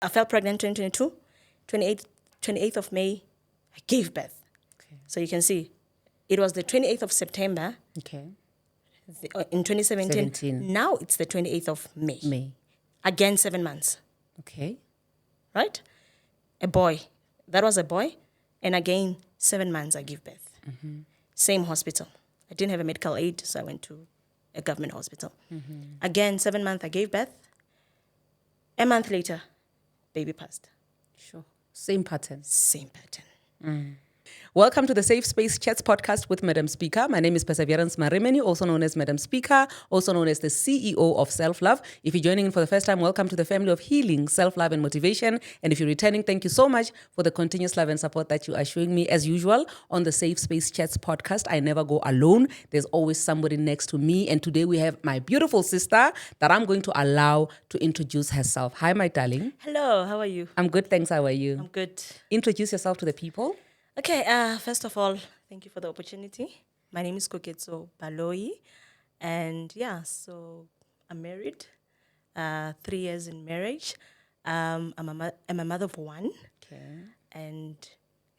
I fell pregnant 2022. 28th of May, I gave birth. Okay. So you can see, it was the 28th of September Okay. in 2017. 17. Now it's the 28th of May. May. Again, 7 months, Okay. right? A boy. That was a boy. And again, 7 months, I give birth. Same hospital. I didn't have a medical aid, so I went to a government hospital. Again, 7 months, I gave birth. A month later, baby passed. Sure. Same pattern. Same pattern. Welcome to the Safe Space Chats podcast with Madam Speaker. My name is Perseverance Maremeni, also known as Madam Speaker, also known as the CEO of Self-Love. If you're joining in for the first time, welcome to the family of healing, self-love, and motivation. And if you're returning, thank you so much for the continuous love and support that you are showing me. As usual, on the Safe Space Chats podcast, I never go alone. There's always somebody next to me. And today we have my beautiful sister that I'm going to allow to introduce herself. Hi, my darling. Hello, how are you? I'm good, thanks. How are you? I'm good. Introduce yourself to the people. Okay, first of all, thank you for the opportunity. My name is Koketso Baloyi. And yeah, so I'm married, 3 years in marriage. I'm a mother of one. Okay. And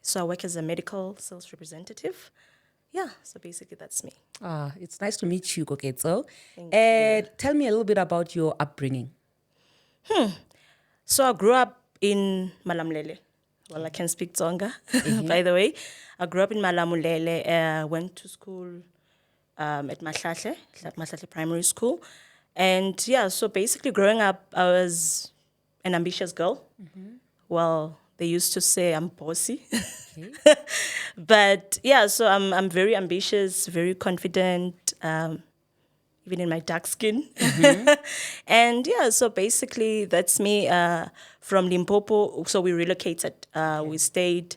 so I work as a medical sales representative. Yeah, so basically that's me. It's nice to meet you, Koketso. Thank Tell me a little bit about your upbringing. So I grew up in Malamulele. Well, I can speak Tsonga, by the way. I grew up in Malamulele, went to school at Mahlahle Primary School. And yeah, so basically growing up, I was an ambitious girl. Well, they used to say I'm bossy. Okay. But yeah, so I'm very ambitious, very confident, even in my dark skin. And yeah, so basically that's me from Limpopo. So we relocated. We stayed.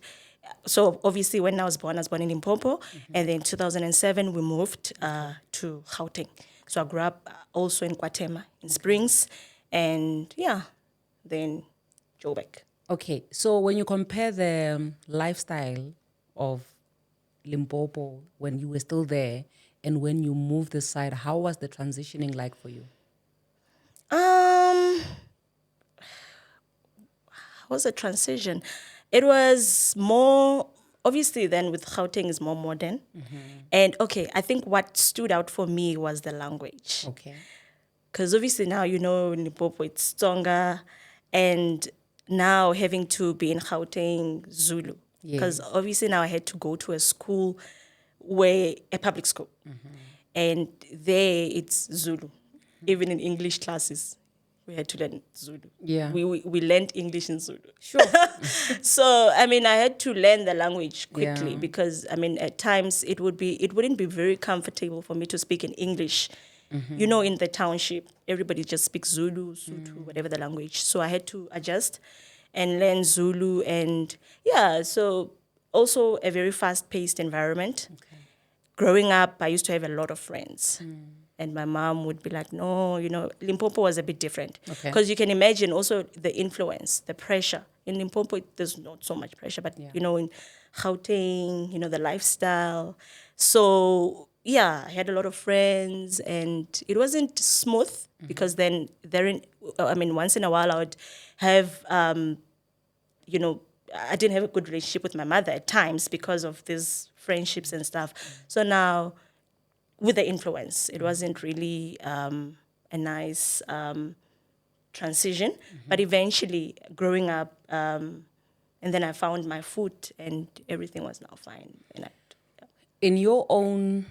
So obviously when I was born in Limpopo. And then 2007, we moved to Gauteng. So I grew up also in Kwatema, in Springs. And yeah, then Joburg. Okay, so when you compare the lifestyle of Limpopo when you were still there and when you moved this side, how was the transitioning like for you? How was the transition? It was more, obviously then with Gauteng is more modern. And okay, I think what stood out for me was the language. Okay. Because obviously now, in Limpopo, it's stronger. And now having to be in Gauteng, Zulu. Because obviously now I had to go to a school a public school. And there it's Zulu. Even in English classes, we had to learn Zulu. Yeah. We learned English in Zulu. Sure. So, I had to learn the language quickly Yeah. because, at times it wouldn't be very comfortable for me to speak in English. In the township, everybody just speaks Zulu, Sotho, whatever the language. So I had to adjust and learn Zulu. And yeah, so also a very fast-paced environment. Okay. Growing up, I used to have a lot of friends. And my mom would be like, no, Limpopo was a bit different. Okay. Because you can imagine also the influence, the pressure. In Limpopo, there's not so much pressure, but, in Gauteng, the lifestyle. So, yeah, I had a lot of friends, and it wasn't smooth because then once in a while I would have, I didn't have a good relationship with my mother at times because of these friendships and stuff. So now, with the influence, it wasn't really a nice transition. But eventually, growing up, and then I found my foot, and everything was now fine. In your own,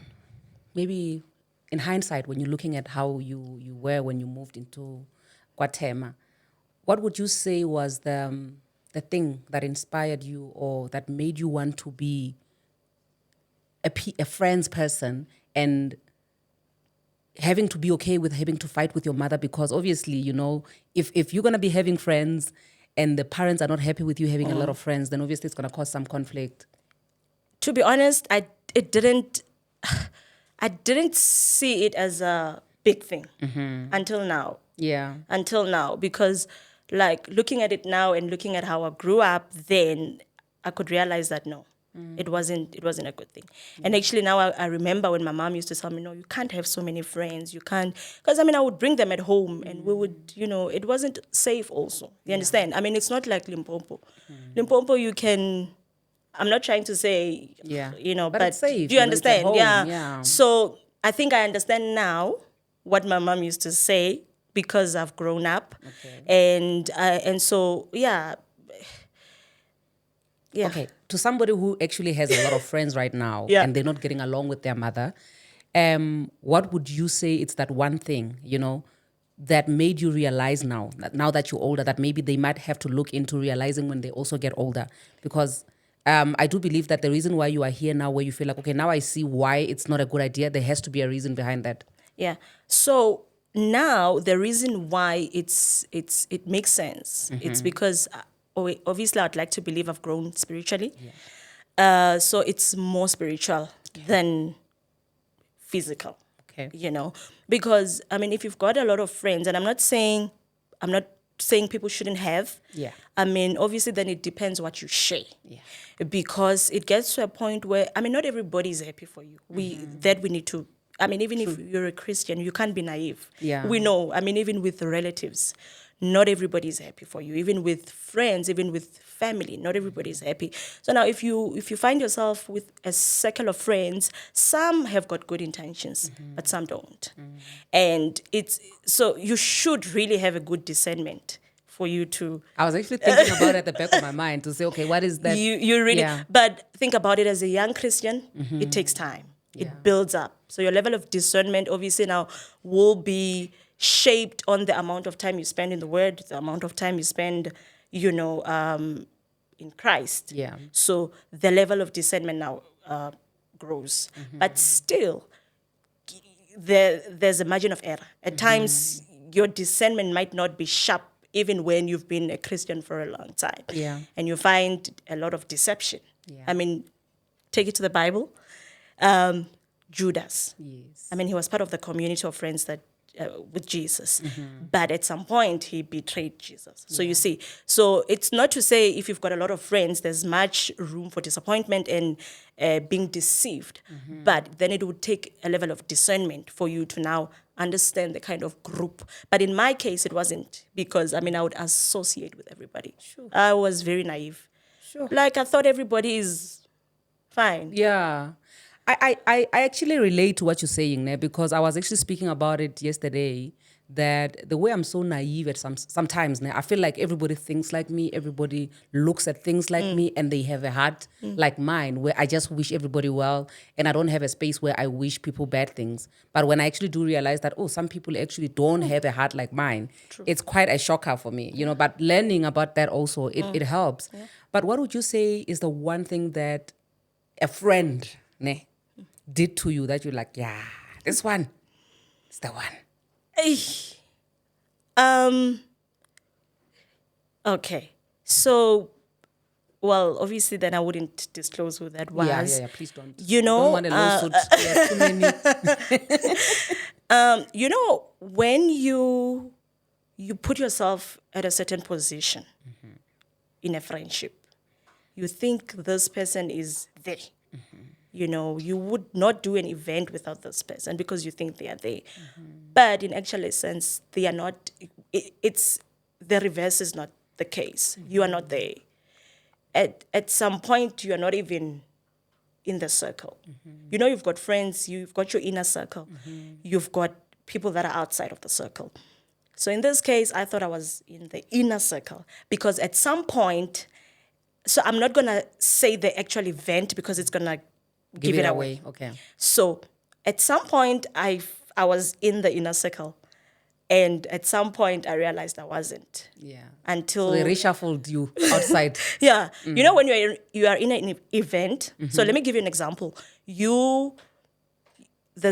maybe in hindsight, when you're looking at how you were when you moved into Kwatema, what would you say was the thing that inspired you or that made you want to be a friend's person and having to be okay with having to fight with your mother? Because obviously, if you're going to be having friends and the parents are not happy with you having a lot of friends, then obviously it's going to cause some conflict. To be honest, I didn't see it as a big thing until now. Yeah. Until now, because looking at it now and looking at how I grew up then, I could realize that no. It wasn't a good thing. And actually now I remember when my mom used to tell me, no, you can't have so many friends. You can't, because I would bring them at home and we would, it wasn't safe also. You understand? It's not like Limpopo. Limpopo, you can, I'm not trying to say, But it's safe, do you it's at understand? home, Yeah. yeah. So I think I understand now what my mom used to say because I've grown up. Okay. And so, yeah. Yeah. Okay, to somebody who actually has a lot of friends right now Yeah. and they're not getting along with their mother, what would you say it's that one thing, that made you realize now that you're older, that maybe they might have to look into realizing when they also get older? Because I do believe that the reason why you are here now, where you feel like, okay, now I see why it's not a good idea, there has to be a reason behind that. Yeah. So now the reason why it makes sense. It's because obviously I'd like to believe I've grown spiritually. So it's more spiritual than physical. Okay. Because if you've got a lot of friends, and I'm not saying people shouldn't have. Yeah. Obviously then it depends what you share. Yeah. Because it gets to a point where not everybody is happy for you. We need to. Even if you're a Christian, you can't be naive. Yeah. We know. Even with the relatives, not everybody is happy for you. Even with friends, even with family, not everybody is happy. So now, if you find yourself with a circle of friends, some have got good intentions, but some don't. And so you should really have a good discernment for you to. I was actually thinking about it at the back of my mind to say, okay, what is that? You really, Yeah. but think about it as a young Christian, it takes time. Yeah. It builds up. So your level of discernment obviously now will be shaped on the amount of time you spend in the Word, the amount of time you spend, in Christ. Yeah. So the level of discernment now grows. But still, there's a margin of error. At times, your discernment might not be sharp even when you've been a Christian for a long time. Yeah. And you find a lot of deception. Yeah. Take it to the Bible. Judas. Yes. He was part of the community of friends that with Jesus. But at some point, he betrayed Jesus. So you see, so it's not to say if you've got a lot of friends, there's much room for disappointment and being deceived. But then it would take a level of discernment for you to now understand the kind of group. But in my case, it wasn't because, I would associate with everybody. Sure. I was very naive. Sure. Like I thought everybody is fine. Yeah. I actually relate to what you're saying there, because I was actually speaking about it yesterday, that the way I'm so naive at sometimes now, I feel like everybody thinks like me, everybody looks at things like me, and they have a heart like mine, where I just wish everybody well, and I don't have a space where I wish people bad things. But when I actually do realize that, some people actually don't have a heart like mine, it's quite a shocker for me, but learning about that also, it helps. Yeah. But what would you say is the one thing that a friend did to you that you're like, yeah, this one is the one? Okay. So, well, obviously then I wouldn't disclose who that was. Yeah, please don't. Don't want a lawsuit. Too many. When you put yourself at a certain position in a friendship, you think this person is there. You would not do an event without this person because you think they are there. But in actual essence, they are not. It's the reverse is not the case. You are not there. At some point, you are not even in the circle. You've got friends, you've got your inner circle, you've got people that are outside of the circle. So in this case, I thought I was in the inner circle because at some point, so I'm not going to say the actual event because it's going to give it away. Okay. So at some point, I was in the inner circle. And at some point, I realized I wasn't. Yeah. Until so they reshuffled you outside. Yeah. When you are in an event. So let me give you an example. There's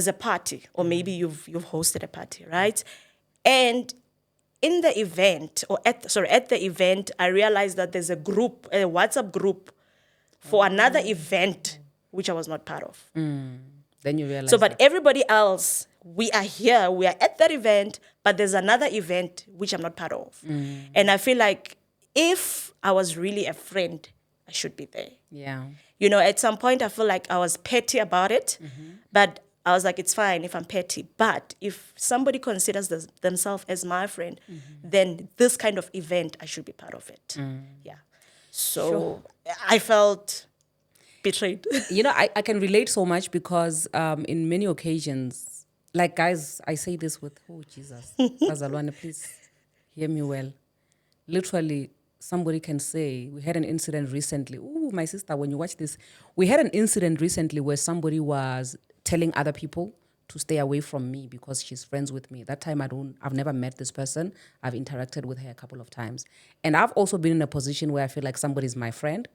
a party, or maybe you've hosted a party, right? And in the event, at the event, I realized that there's a WhatsApp group for another event, which I was not part of. Then you realize. So, but everybody else, we are here, we are at that event, but there's another event which I'm not part of. And I feel like if I was really a friend, I should be there. Yeah. You know, at some point I feel like I was petty about it, but I was like, it's fine if I'm petty. But if somebody considers themselves as my friend, then this kind of event, I should be part of it. Yeah. So I felt betrayed. You know, I can relate so much because in many occasions, like guys, I say this with, oh, Jesus, Azalwane, please hear me well. Literally, somebody can say, we had an incident recently. Oh, my sister, when you watch this, we had an incident recently where somebody was telling other people to stay away from me because she's friends with me. That time I've never met this person. I've interacted with her a couple of times. And I've also been in a position where I feel like somebody's my friend,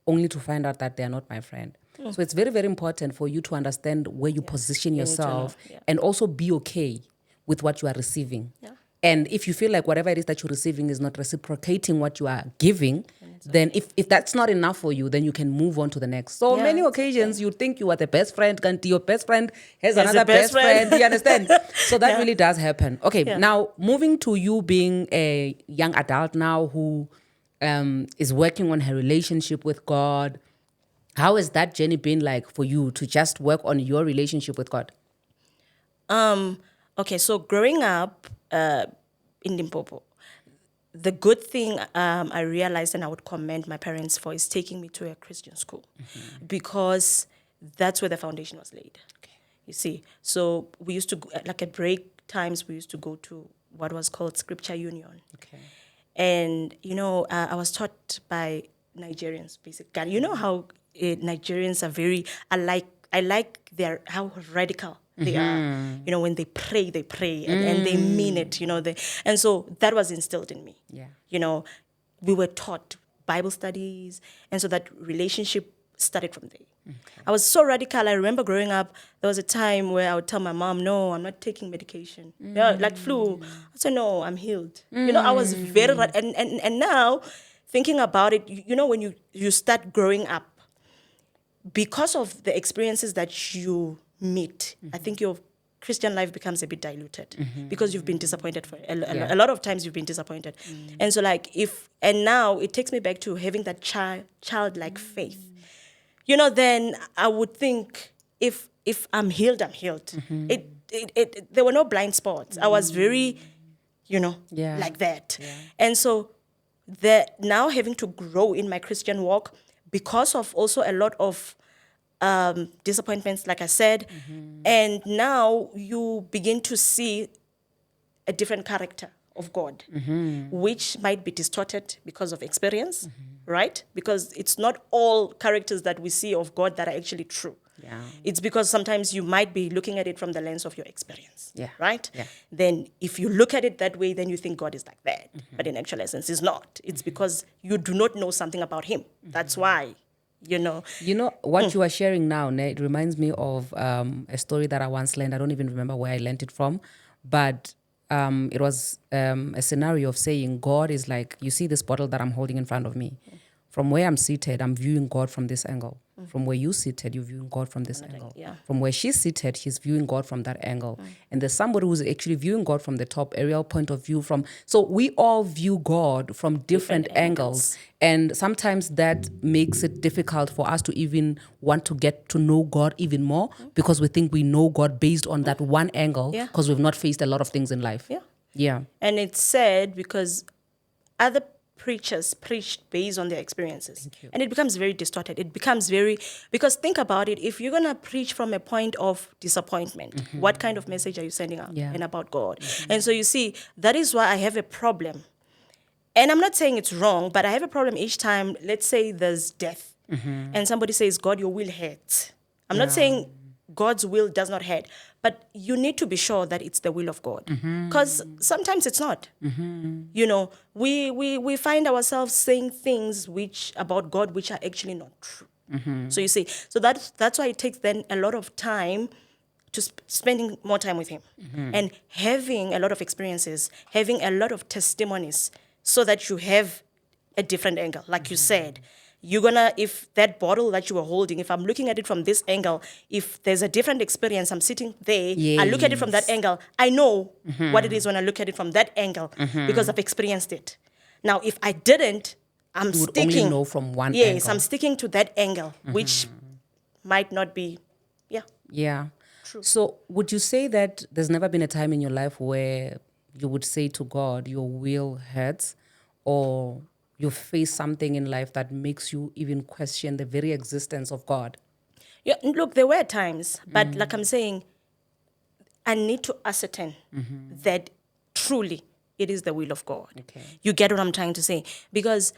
only to find out that they're not my friend. So it's very, very important for you to understand where you position yourself and also be okay with what you are receiving. Yeah. And if you feel like whatever it is that you're receiving is not reciprocating what you are giving, then if that's not enough for you, then you can move on to the next. So many occasions you think you are the best friend, and your best friend has another best friend. Do you understand? So that really does happen. Okay, now moving to you being a young adult now who is working on her relationship with God. How has that journey been like for you to just work on your relationship with God? Okay, so growing up in Limpopo, the good thing I realized and I would commend my parents for is taking me to a Christian school because that's where the foundation was laid. Okay. You see, so we used to, like at break times, we used to go to what was called Scripture Union. Okay. And, you know, I was taught by Nigerians, basically. You know how Nigerians are very, I like how radical they are. You know, when they pray and they mean it, you know. And so that was instilled in me. Yeah. You know, we were taught Bible studies. And so that relationship started from there. Okay. I was so radical. I remember growing up, there was a time where I would tell my mom, no, I'm not taking medication. Yeah, like flu. I said, no, I'm healed. You know, I was very, and now thinking about it, you know, when you start growing up, because of the experiences that you meet, I think your Christian life becomes a bit diluted because you've been disappointed for a lot of times. You've been disappointed, and so and now it takes me back to having that childlike faith. You know, then I would think if I'm healed, I'm healed. There were no blind spots. I was very, you know, like that, and so that now having to grow in my Christian walk because of also a lot of disappointments, like I said, and now you begin to see a different character of God, which might be distorted because of experience, right? Because it's not all characters that we see of God that are actually true. Yeah. It's because sometimes you might be looking at it from the lens of your experience, right? Yeah. Then if you look at it that way, then you think God is like that. But in actual essence, he's not. It's because you do not know something about him. That's why. You know what you are sharing now, it reminds me of a story that I once learned. I don't even remember where I learned it from, but it was a scenario of saying God is like, you see this bottle that I'm holding in front of me. From where I'm seated, I'm viewing God from this angle. From where you're seated, you're viewing God from this angle. Yeah. From where she's seated, she's viewing God from that angle. And there's somebody who's actually viewing God from the top aerial point of view. So we all view God from different angles. And sometimes that makes it difficult for us to even want to get to know God even more because we think we know God based on that one angle because we've not faced a lot of things in life. Yeah. And it's sad because other preachers preached based on their experiences. And it becomes very distorted. Because think about it, if you're going to preach from a point of disappointment, what kind of message are you sending out and about God? And so you see, that is why I have a problem. And I'm not saying it's wrong, but I have a problem each time, let's say there's death, and somebody says, God, your will hurts. I'm not saying God's will does not hurt, but you need to be sure that it's the will of God. Because sometimes it's not. You know, we find ourselves saying things about God which are actually not true. So you see, so that's why it takes then a lot of time to spending more time with him and having a lot of experiences, having a lot of testimonies so that you have a different angle. Like you said, if that bottle that you were holding, if I'm looking at it from this angle, if there's a different experience, I'm sitting there, I look at it from that angle, I know what it is when I look at it from that angle because I've experienced it. Now, if I didn't, I'm You would sticking. only know from one yes, angle. I'm sticking to that angle, which might not be, yeah. Yeah. True. So would you say that there's never been a time in your life where you would say to God, your will hurts, or you face something in life that makes you even question the very existence of God? Yeah, look, there were times, but like I'm saying, I need to ascertain that truly it is the will of God. Okay. You get what I'm trying to say? Because,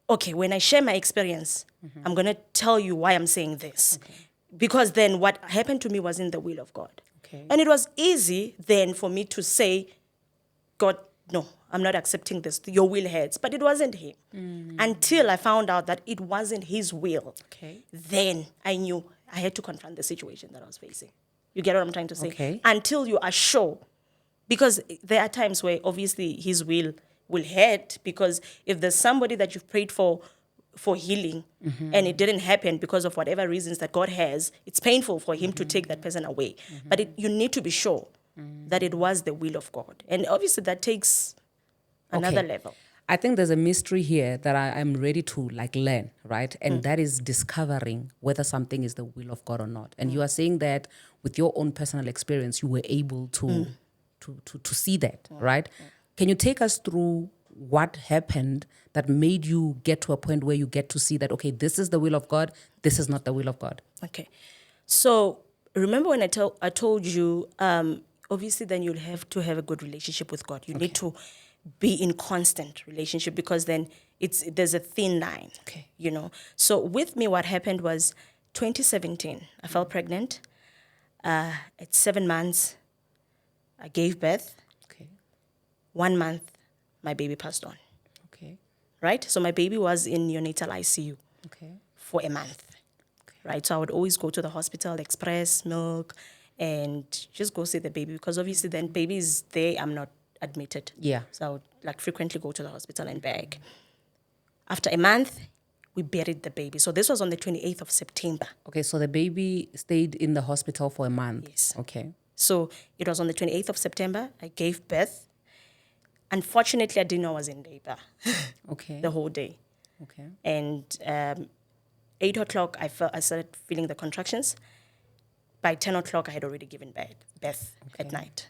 okay, when I share my experience, I'm going to tell you why I'm saying this. Because then what happened to me was in the will of God. Okay. And it was easy then for me to say, God, no, I'm not accepting this. Your will hurts. But it wasn't Him. Until I found out that it wasn't His will. Okay. Then I knew I had to confront the situation that I was facing. You get what I'm trying to say? Okay. Until you are sure. Because there are times where obviously His will hurt, because if there's somebody that you've prayed for healing and it didn't happen because of whatever reasons that God has, it's painful for Him to take that person away. But you need to be sure that it was the will of God. And obviously that takes another Okay. level. I think there's a mystery here that I'm ready to learn, right? And that is discovering whether something is the will of God or not. And you are saying that with your own personal experience, you were able to see that, right? Can you take us through what happened that made you get to a point where you get to see that, okay, this is the will of God, this is not the will of God? Okay. So remember when I told you, obviously then you'll have to have a good relationship with God. You need to be in constant relationship, because then there's a thin line. Okay. So with me, what happened was 2017, I fell pregnant. At 7 months, I gave birth. Okay. 1 month, my baby passed on. Okay. Right? So my baby was in neonatal ICU Okay. for a month. Right? So I would always go to the hospital, express milk, and just go see the baby, because obviously then baby is there, I'm not admitted. Yeah. So I would frequently go to the hospital and back. After a month, we buried the baby. So this was on the 28th of September. Okay, so the baby stayed in the hospital for a month. Yes. Okay. So it was on the 28th of September. I gave birth. Unfortunately, I didn't know I was in labor Okay. the whole day. Okay. And 8 o'clock, I started feeling the contractions. By 10 o'clock, I had already given birth at night.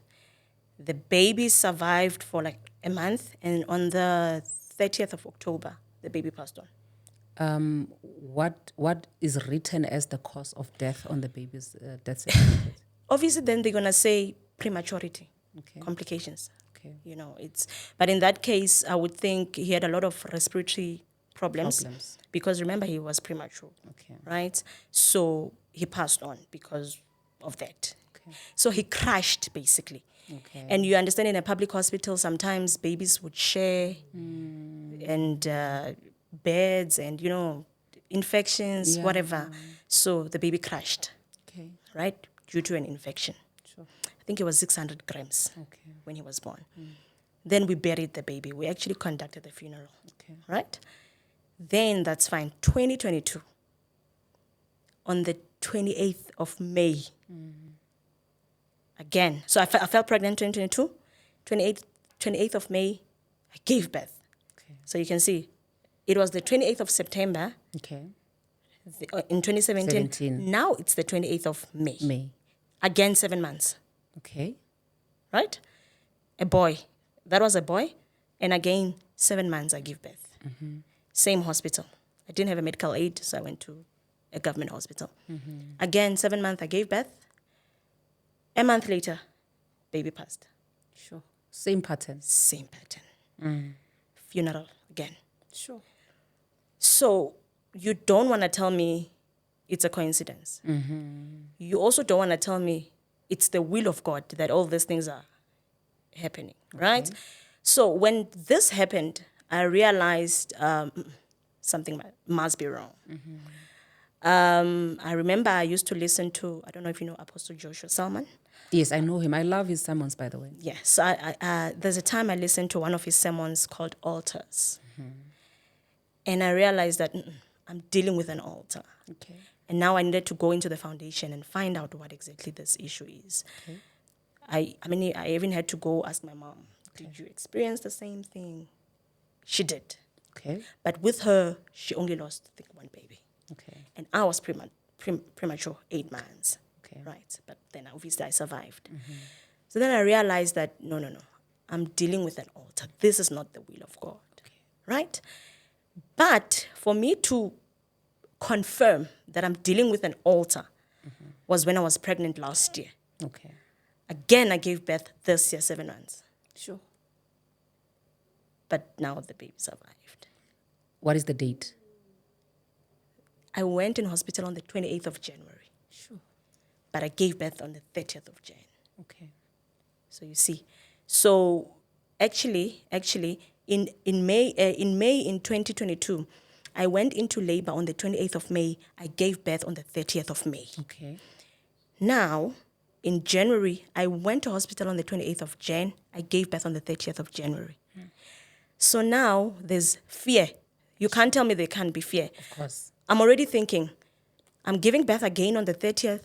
The baby survived for a month, and on the 30th of October, the baby passed on. What is written as the cause of death on the baby's death certificate? Obviously, then they're gonna say prematurity, Okay. complications. Okay. But in that case, I would think he had a lot of respiratory problems. Because remember, he was premature. Okay. Right? So he passed on because of that. Okay. So he crashed, basically. Okay. And you understand, in a public hospital, sometimes babies would share and beds and, infections, whatever. So the baby crashed, Okay. right, due to an infection. Sure. I think it was 600 grams Okay. when he was born. Then we buried the baby. We actually conducted the funeral, Okay. right? Then that's fine. 2022, on the 28th of May, again. So I fell pregnant 2022. 28th of May, I gave birth. Okay. So you can see, it was the 28th of September Okay. in 2017. 17. Now it's the 28th of May. May. Again, 7 months, Okay. right? A boy. That was a boy. And again, 7 months, I give birth. Same hospital. I didn't have a medical aid, so I went to a government hospital. Again, 7 months, I gave birth. A month later, baby passed. Sure. Same pattern. Same pattern. Funeral again. Sure. So you don't want to tell me it's a coincidence. You also don't want to tell me it's the will of God that all these things are happening, right? So when this happened, I realized something must be wrong. I remember I used to listen to, I don't know if you know Apostle Joshua Salmon. Yes, I know him. I love his sermons, by the way. Yes. So there's a time I listened to one of his sermons called Altars. And I realized that I'm dealing with an altar. Okay. And now I needed to go into the foundation and find out what exactly this issue is. Okay. I even had to go ask my mom, did you experience the same thing? She did. Okay. But with her, she only lost, I think, one baby. Okay. And I was premature, 8 months. Okay. Right. But then obviously I survived. So then I realized that, no, I'm dealing with an altar. This is not the will of God. Okay. Right? But for me to confirm that I'm dealing with an altar was when I was pregnant last year. Okay. Again, I gave birth this year, 7 months. Sure. But now the baby survived. What is the date? I went in hospital on the 28th of January. Sure. But I gave birth on the 30th of Jan. Okay. So you see. So actually, in May in 2022, I went into labor on the 28th of May. I gave birth on the 30th of May. Okay. Now, in January, I went to hospital on the 28th of Jan. I gave birth on the 30th of January. So now there's fear. You can't tell me there can't be fear. Of course. I'm already thinking, I'm giving birth again on the 30th.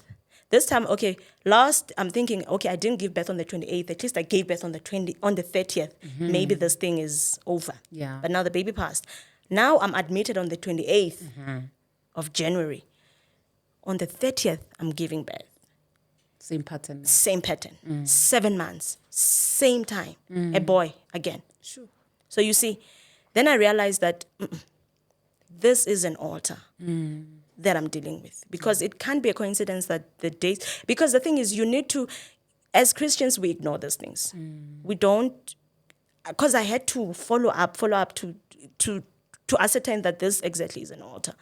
This time, okay, last I'm thinking, okay, I didn't give birth on the 28th. At least I gave birth on the 30th. Maybe this thing is over. Yeah. But now the baby passed. Now I'm admitted on the 28th of January. On the 30th, I'm giving birth. Same pattern. Same pattern. 7 months. Same time. A boy again. Sure. So you see, then I realized that this is an altar that I'm dealing with. Because it can't be a coincidence that the dates... Because the thing is, you need to... As Christians, we ignore these things. We don't... Because I had to follow up to ascertain that this exactly is an altar.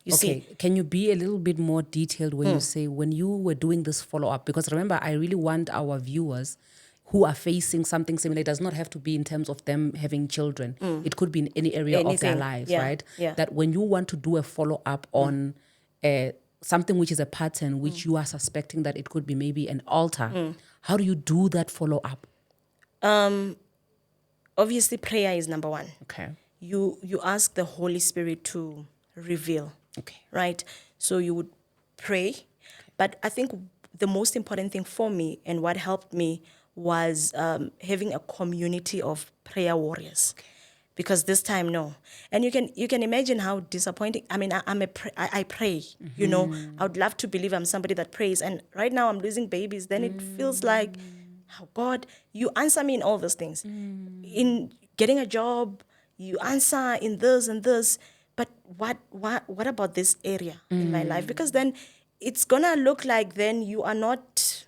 You see? Can you be a little bit more detailed when you say, when you were doing this follow-up? Because remember, I really want our viewers who are facing something similar. It does not have to be in terms of them having children. It could be in any area of their lives, right? Yeah. That when you want to do a follow-up on something which is a pattern, which you are suspecting that it could be maybe an altar, how do you do that follow-up? Obviously, prayer is number one. Okay. You ask the Holy Spirit to reveal. Okay. Right? So you would pray. But I think the most important thing for me and what helped me was having a community of prayer warriors. Okay. Because this time, no. And you can imagine how disappointing. I mean, I pray, you know. I would love to believe I'm somebody that prays. And right now I'm losing babies. Then it feels like, oh God, you answer me in all those things. In getting a job, you answer in this and this. But what about this area in my life? Because then it's going to look like then you are not...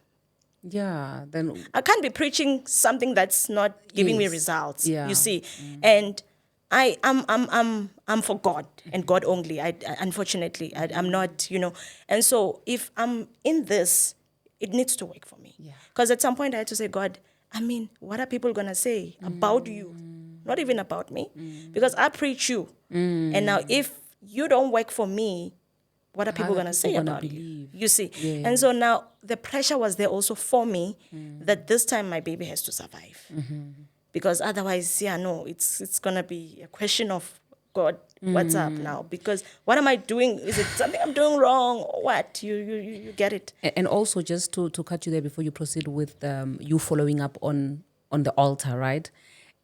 Yeah, then... I can't be preaching something that's not giving me results, Yeah. you see. And I'm for God and God only. Unfortunately, I'm not, you know. And so if I'm in this, it needs to work for me. Because at some point I had to say, God, I mean, what are people going to say about you? Not even about me. Because I preach you. And now if you don't work for me, what are people going to say about you? You see. Yeah. And so now the pressure was there also for me that this time my baby has to survive. Because otherwise, it's going to be a question of, God, what's up now? Because what am I doing? Is it something I'm doing wrong or what? You get it. And also, just to cut you there before you proceed with you following up on the altar, right?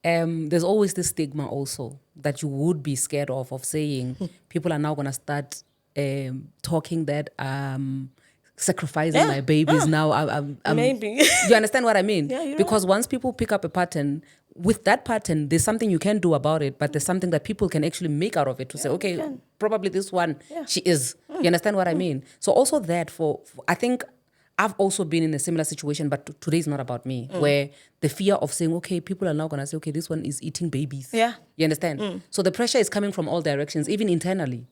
There's always this stigma also that you would be scared of saying people are now going to start talking that sacrificing my babies now. I'm Maybe. You understand what I mean? Yeah, because once people pick up a pattern, with that pattern, there's something you can do about it, but there's something that people can actually make out of it to say, okay, probably this one, she is. You understand what I mean? So also that for I think I've also been in a similar situation, but today is not about me, where the fear of saying, okay, people are now going to say, okay, this one is eating babies. Yeah. You understand? So the pressure is coming from all directions, even internally.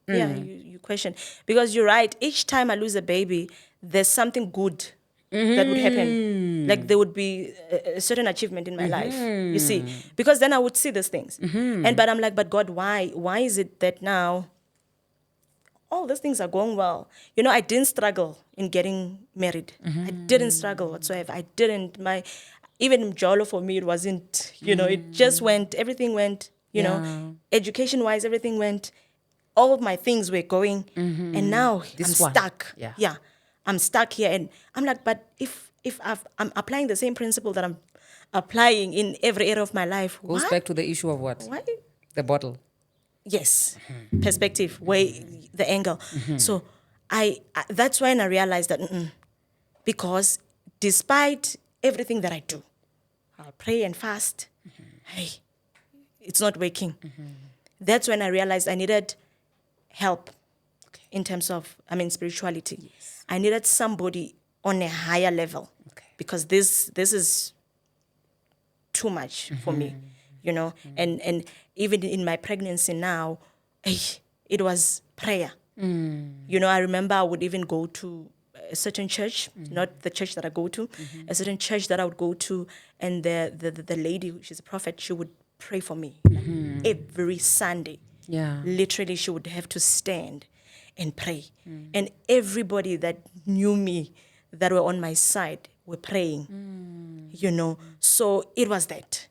Yeah, you question. Because you're right. Each time I lose a baby, there's something good that would happen. Like there would be a certain achievement in my life, you see. Because then I would see these things. But I'm like, but God, why? Why is it that now all these things are going well? You know, I didn't struggle in getting married. I didn't struggle whatsoever. I didn't. Even Jolo for me, it wasn't, you know, it just went, everything went, you know, education-wise, everything went. All of my things were going, and now I'm stuck. Yeah, I'm stuck here, and I'm like, but if I'm applying the same principle that I'm applying in every area of my life, Goes back to the issue of what? Why? The bottle. Yes, perspective, way the angle. So that's when I realized that because despite everything that I do, I'll pray and fast. Hey, it's not working. That's when I realized I needed help in terms of, spirituality. Yes. I needed somebody on a higher level because this is too much for me, and even in my pregnancy now, it was prayer. I remember I would even go to a certain church, not the church that I go to, a certain church that I would go to, and the lady, she's a prophet, she would pray for me every Sunday. Yeah. Literally, she would have to stand and pray. And everybody that knew me, that were on my side, were praying, So it was that.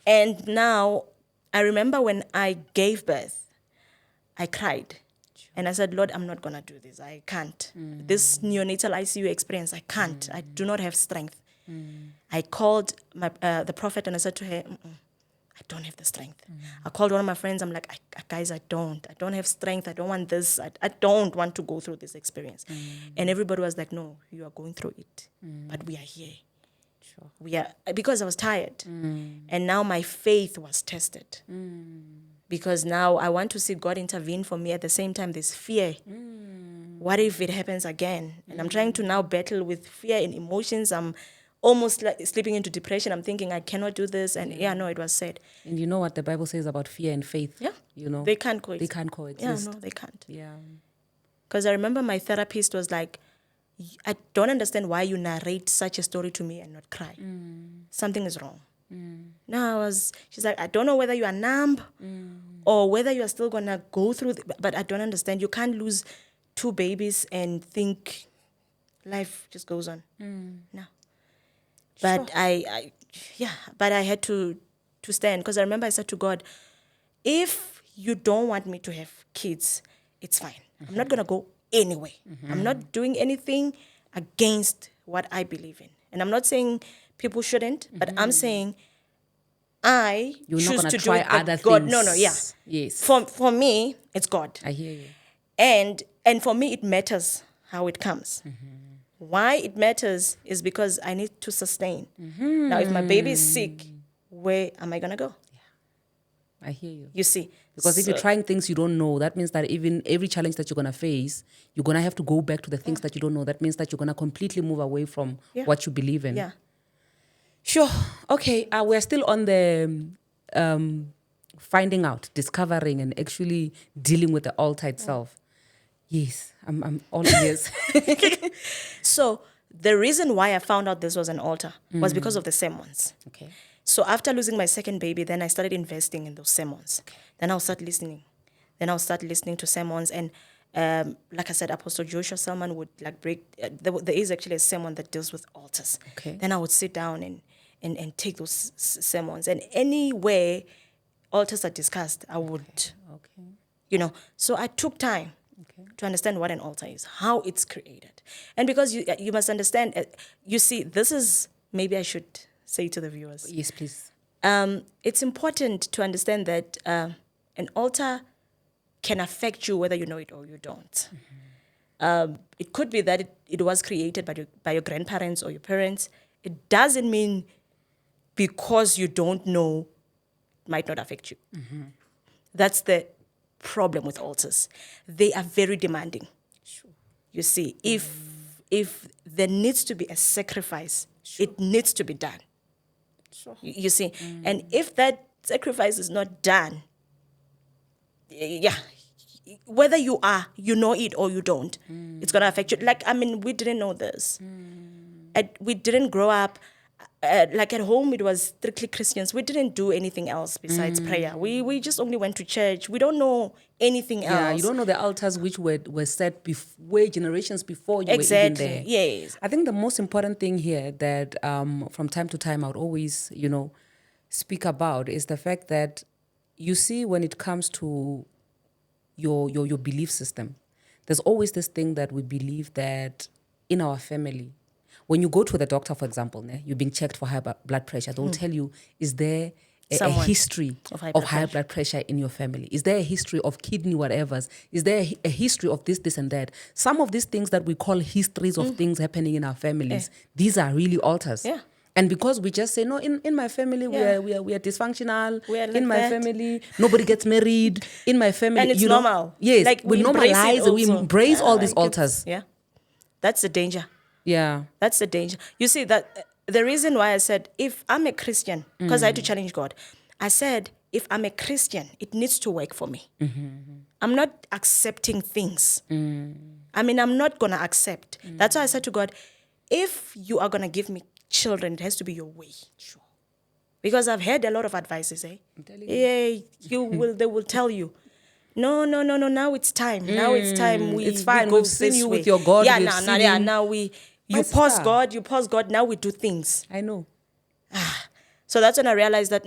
And now, I remember when I gave birth, I cried. And I said, Lord, I'm not going to do this. I can't. This neonatal ICU experience, I can't. I do not have strength. I called the prophet and I said to her, I don't have the strength. I called one of my friends. I'm like, guys, I don't have strength. I don't want this. I don't want to go through this experience. And everybody was like, no, you are going through it. But we are here. Sure. We are, because I was tired. And now my faith was tested. Because now I want to see God intervene for me. At the same time, there's fear. What if it happens again? And I'm trying to now battle with fear and emotions. I'm almost like slipping into depression. I'm thinking I cannot do this. And it was said. And you know what the Bible says about fear and faith? Yeah. You know? They can't coexist. They can't coexist. Yeah, no, they can't. Yeah. Because I remember my therapist was like, I don't understand why you narrate such a story to me and not cry. Something is wrong. Now she's like, I don't know whether you are numb or whether you are still going to go through, but I don't understand. You can't lose 2 babies and think life just goes on. No. But but I had to stand, because I remember I said to God, if you don't want me to have kids, it's fine. I'm not going to go anyway. I'm not doing anything against what I believe in. And I'm not saying people shouldn't, but I'm saying I You're choose not to try do it. But other God, things. no, yeah. Yes. For me, it's God. I hear you. And for me, it matters how it comes. Why it matters is because I need to sustain. Now, if my baby is sick, where am I going to go? I hear you. You see? Because if you're trying things you don't know, that means that even every challenge that you're going to face, you're going to have to go back to the things that you don't know. That means that you're going to completely move away from what you believe in. Yeah. Sure. Okay. We're still on the finding out, discovering, and actually dealing with the altar itself. Yes. I'm all ears. So the reason why I found out this was an altar was because of the sermons. Okay. So after losing my second baby, then I started investing in those sermons. Then I'll start listening. Then I'll start listening to sermons. And like I said, Apostle Joshua Selman would break. There is actually a sermon that deals with altars. Okay. Then I would sit down and take those sermons. And anywhere altars are discussed, I would, So I took time to understand what an altar is, how it's created. And because you must understand, you see, this is, maybe I should say to the viewers. Yes, please. It's important to understand that an altar can affect you whether you know it or you don't. It could be that it was created by your grandparents or your parents. It doesn't mean because you don't know, it might not affect you. That's the problem with altars. They are very demanding. Sure. You see, if there needs to be a sacrifice, it needs to be done. Sure. You see, and if that sacrifice is not done, whether you know it or you don't, it's going to affect you. Like, we didn't know this. We didn't grow up, like at home it was strictly Christians. We didn't do anything else besides prayer. We just only went to church. We don't know anything else. Yeah, you don't know the altars which were set way generations before you were even there. Yes. I think the most important thing here that from time to time I would always, speak about is the fact that you see when it comes to your belief system, there's always this thing that we believe that in our family, when you go to the doctor, for example, you're being checked for high blood pressure, they'll tell you, is there a history of high of blood high blood pressure in your family? Is there a history of kidney whatevers? Is there a history of this, and that? Some of these things that we call histories of things happening in our families, these are really altars. Yeah. And because we just say, no, in my family, Yeah. we are dysfunctional. We are like in my that. family, nobody gets married. In my family, And it's normal. Yes, Like we embrace it normalize and we also. embrace all these Like altars. yeah. That's the danger. Yeah. That's the danger. You see, that the reason why I said, if I'm a Christian, because I had to challenge God, I said, if I'm a Christian, it needs to work for me. I'm not accepting things. I mean, I'm not going to accept. That's why I said to God, if you are going to give me children, it has to be your way. Sure. Because I've heard a lot of advices, eh? I'm telling Yeah, they will tell you. No, now it's time. Now it's time. It's fine. We go We've seen this you way. with your God. Yeah, We've now, seen yeah, him. now My you pause sister. God, now we do things. I know. So that's when I realized that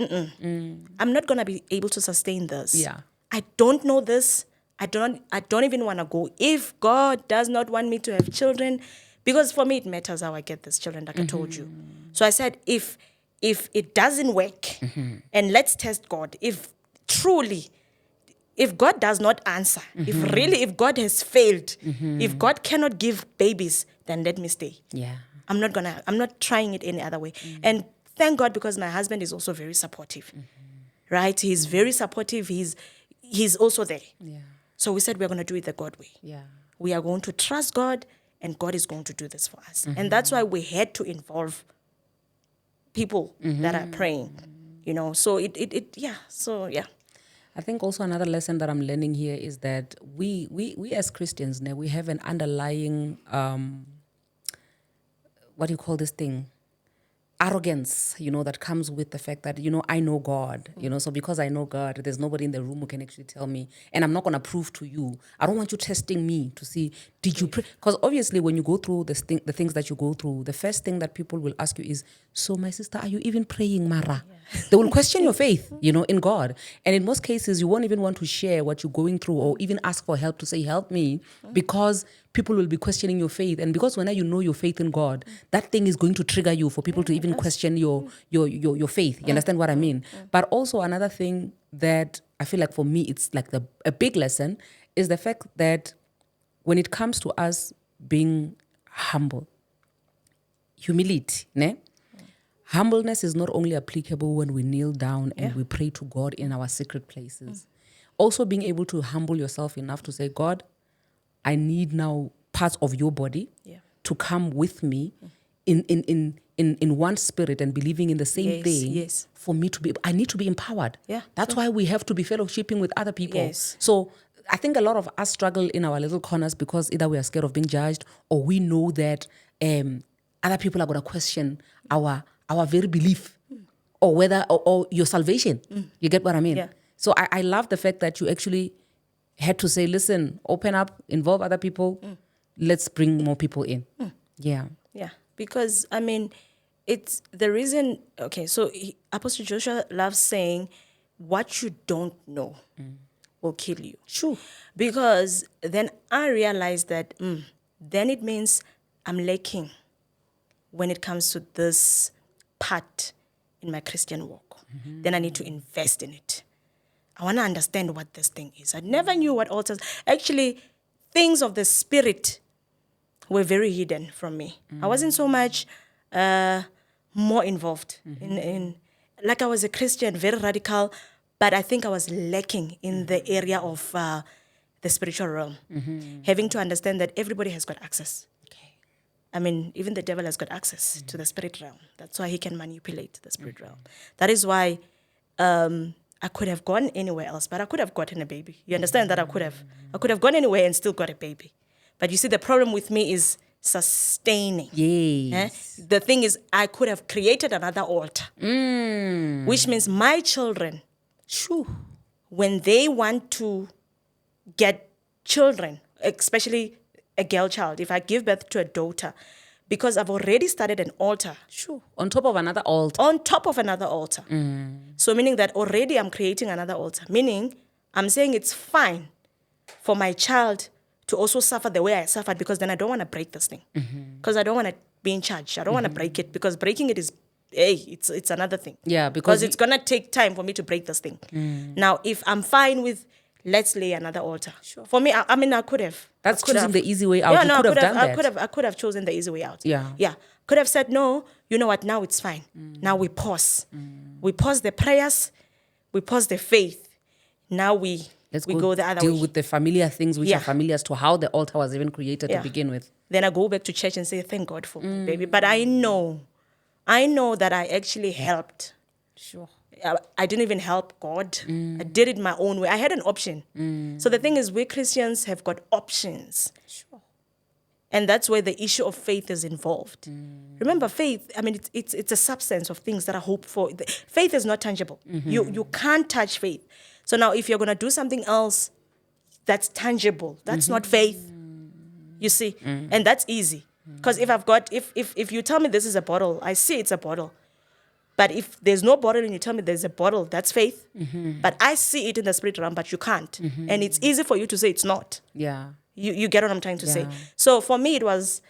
I'm not gonna be able to sustain this. Yeah. I don't know this. I don't even want to go. If God does not want me to have children, because for me it matters how I get these children, like I told you. So I said, if it doesn't work, and let's test God. If God does not answer, if God has failed, if God cannot give babies, then let me stay. Yeah. I'm not trying it any other way. And thank God, because my husband is also very supportive, right? He's very supportive. He's also there. Yeah. So we said we're going to do it the God way. Yeah. We are going to trust God, and God is going to do this for us. And that's why we had to involve people that are praying, So yeah. I think also another lesson that I'm learning here is that we as Christians now, we have an underlying what do you call this thing? Arrogance, that comes with the fact that, I know God, so because I know God, there's nobody in the room who can actually tell me, and I'm not going to prove to you. I don't want you testing me to see, did you pray? Because obviously when you go through the things that you go through, the first thing that people will ask you is, so my sister, are you even praying, Mara? Yeah. They will question your faith, in God. And in most cases, you won't even want to share what you're going through or even ask for help to say, help me, because people will be questioning your faith. And because when you know your faith in God, that thing is going to trigger you for people to even question your faith. You understand what I mean? But also another thing that I feel like for me, it's like a big lesson is the fact that when it comes to us being humble, humility, ne? Humbleness is not only applicable when we kneel down and we pray to God in our secret places. Also being able to humble yourself enough to say, God, I need now parts of your body to come with me in one spirit and believing in the same thing. Yes. For me I need to be empowered. Yeah, That's why we have to be fellowshipping with other people. Yes. So I think a lot of us struggle in our little corners because either we are scared of being judged or we know that other people are going to question our very belief or whether or your salvation. You get what I mean? Yeah. So I love the fact that you actually had to say, listen, open up, involve other people. Let's bring more people in. Yeah. Yeah, because I mean, it's the reason. Okay, so Apostle Joshua loves saying, "What you don't know will kill you." Sure. Because then I realized that then it means I'm lacking when it comes to this part in my Christian walk. Then I need to invest in it. I want to understand what this thing is. I never knew what altars. Actually, things of the spirit were very hidden from me. I wasn't so much more involved in like I was a Christian, very radical, but I think I was lacking in the area of the spiritual realm, having to understand that everybody has got access. Okay. I mean, even the devil has got access to the spirit realm. That's why he can manipulate the spirit realm. That is why I could have gone anywhere else, but I could have gotten a baby. You understand that I could have gone anywhere and still got a baby. But you see, the problem with me is sustaining. Yes. The thing is, I could have created another altar, which means my children, when they want to get children, especially a girl child, if I give birth to a daughter, because I've already started an altar. On top of another altar. On top of another altar. So meaning that already I'm creating another altar. Meaning I'm saying it's fine for my child to also suffer the way I suffered, because then I don't want to break this thing. Because I don't want to be in charge. I don't want to break it, because breaking it is hey, it's another thing. Yeah, because it's gonna take time for me to break this thing. Now, if I'm fine with let's lay another altar. Sure. For me, I mean, I could have. That's I could choosing have. the easy way out. Yeah, You no, could have done I that. I could have chosen the easy way out. Yeah. Yeah. Could have said, no, you know what, now it's fine. Now we pause. We pause the prayers, we pause the faith. Now we go the other deal way. with the familiar things which Yeah. are familiar as to how the altar was even created to Yeah. begin with. Then I go back to church and say, thank God for my baby. But I know that I actually helped. Sure. I didn't even help God. I did it my own way. I had an option. So the thing is, we Christians have got options. Sure. And that's where the issue of faith is involved. Remember, faith, I mean, it's a substance of things that are hoped for. Faith is not tangible. You can't touch faith. So now if you're going to do something else that's tangible, that's not faith. You see? And that's easy. Because if you tell me this is a bottle, I see it's a bottle. But if there's no bottle and you tell me there's a bottle, that's faith. But I see it in the spirit realm, but you can't. And it's easy for you to say it's not. Yeah. You get what I'm trying to say. Yeah. So for me, it was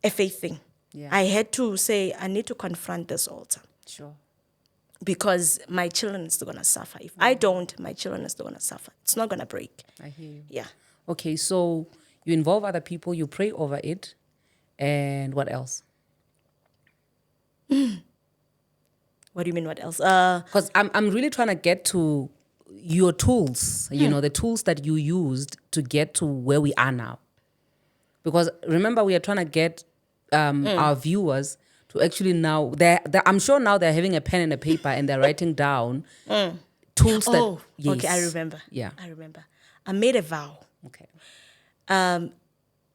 a faith thing. Yeah. I had to say, I need to confront this altar. Sure. Because my children are still going to suffer. If I don't, my children are still going to suffer. It's not going to break. I hear you. Yeah. Okay, so you involve other people, you pray over it, and what else? What do you mean, what else? Because I'm really trying to get to your tools, you know, the tools that you used to get to where we are now. Because remember, we are trying to get our viewers to actually now, I'm sure now they're having a pen and a paper and they're writing down tools that... Oh, yes. okay, I remember. Yeah. I remember. I made a vow. Okay.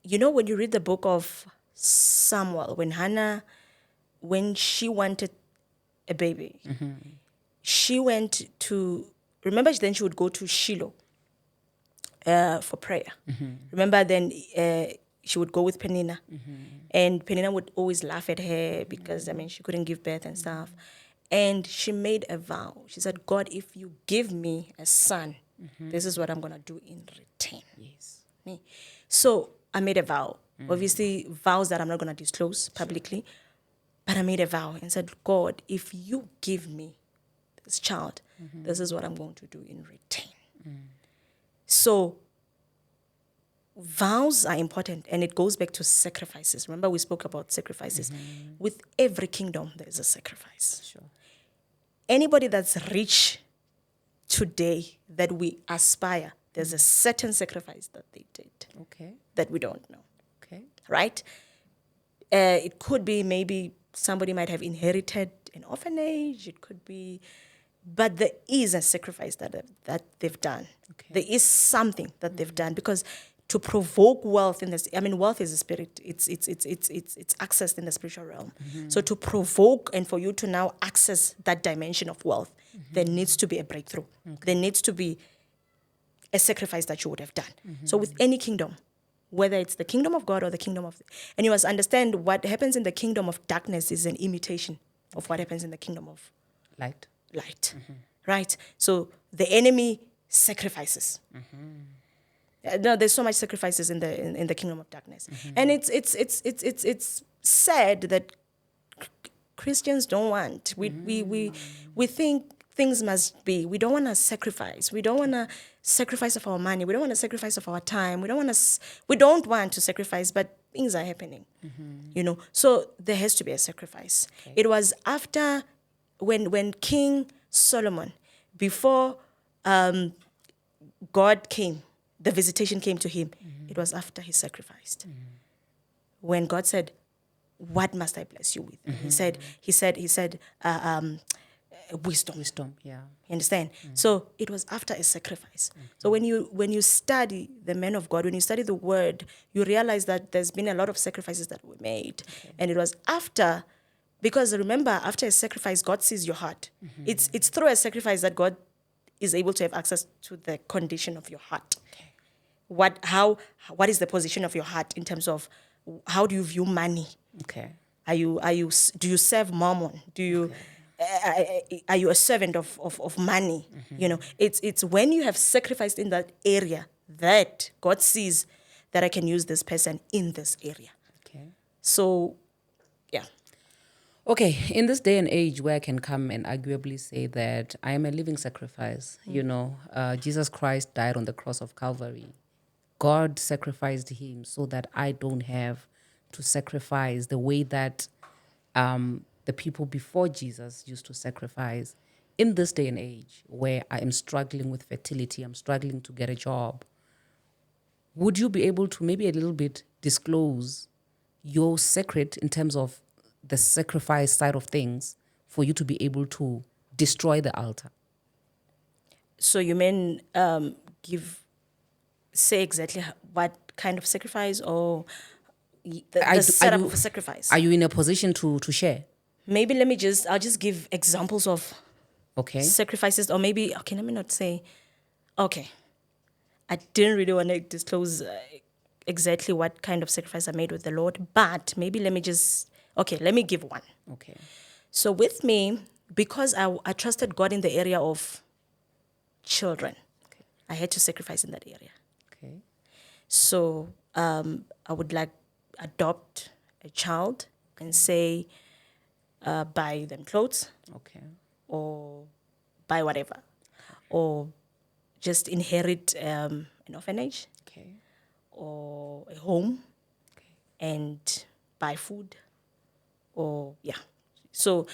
You know, when you read the book of Samuel, when Hannah, when she wanted a baby, she went to, remember, then she would go to Shiloh for prayer. Remember, then she would go with Penina. And Penina would always laugh at her because, I mean, she couldn't give birth and stuff. And she made a vow. She said, God, if you give me a son, this is what I'm going to do in return. Yes. So I made a vow. Obviously, vows that I'm not going to disclose publicly. But I made a vow and said, God, if you give me this child, this is what I'm going to do in return. So vows are important, and it goes back to sacrifices. Remember, we spoke about sacrifices. With every kingdom, there is a sacrifice. Sure. Anybody that's rich today that we aspire, there's a certain sacrifice that they did Okay. that we don't know, Okay. right? It could be maybe somebody might have inherited an orphanage. It could be, but there is a sacrifice that they've done. Okay. There is something that they've done, because to provoke wealth in this, I mean, wealth is a spirit. It's accessed in the spiritual realm. So to provoke and for you to now access that dimension of wealth, there needs to be a breakthrough. There needs to be a sacrifice that you would have done. So with any kingdom, whether it's the kingdom of God or the kingdom of... And you must understand what happens in the kingdom of darkness is an imitation of what happens in the kingdom of Light. light. Right? So the enemy sacrifices. No, there's so much sacrifices in the kingdom of darkness. And it's sad that Christians don't want. We think things must be. We don't want to sacrifice. We don't want to sacrifice of our money. We don't want to sacrifice of our time. We don't want to sacrifice, but things are happening. You know, so there has to be a sacrifice. Okay. It was after when King Solomon, before God came, the visitation came to him. It was after he sacrificed. When God said, "What must I bless you with?" He said, wisdom. Wisdom, yeah. You understand? So it was after a sacrifice. So when you study the men of God, when you study the word, you realize that there's been a lot of sacrifices that were made. And it was after, because remember, after a sacrifice, God sees your heart. It's through a sacrifice that God is able to have access to the condition of your heart. What is the position of your heart in terms of how do you view money? Okay. Do you serve mammon? Do you are you a servant of money? You know, it's when you have sacrificed in that area that God sees that I can use this person in this area. Okay. So, yeah. Okay, in this day and age where I can come and arguably say that I am a living sacrifice, Jesus Christ died on the cross of Calvary. God sacrificed him so that I don't have to sacrifice the way that the people before Jesus used to sacrifice. In this day and age where I am struggling with fertility, I'm struggling to get a job, would you be able to maybe a little bit disclose your secret in terms of the sacrifice side of things for you to be able to destroy the altar? So you mean say exactly what kind of sacrifice, or the setup of a sacrifice? Are you in a position to share? Maybe I'll just give examples of Okay. sacrifices, or maybe, okay, let me not say, okay, I didn't really want to disclose exactly what kind of sacrifice I made with the Lord, but maybe let me give one. Okay. So with me, because I trusted God in the area of children, I had to sacrifice in that area. Okay. So I would like adopt a child and say, buy them clothes Okay. or buy whatever, or just inherit an orphanage Okay. or a home and buy food, or yeah. So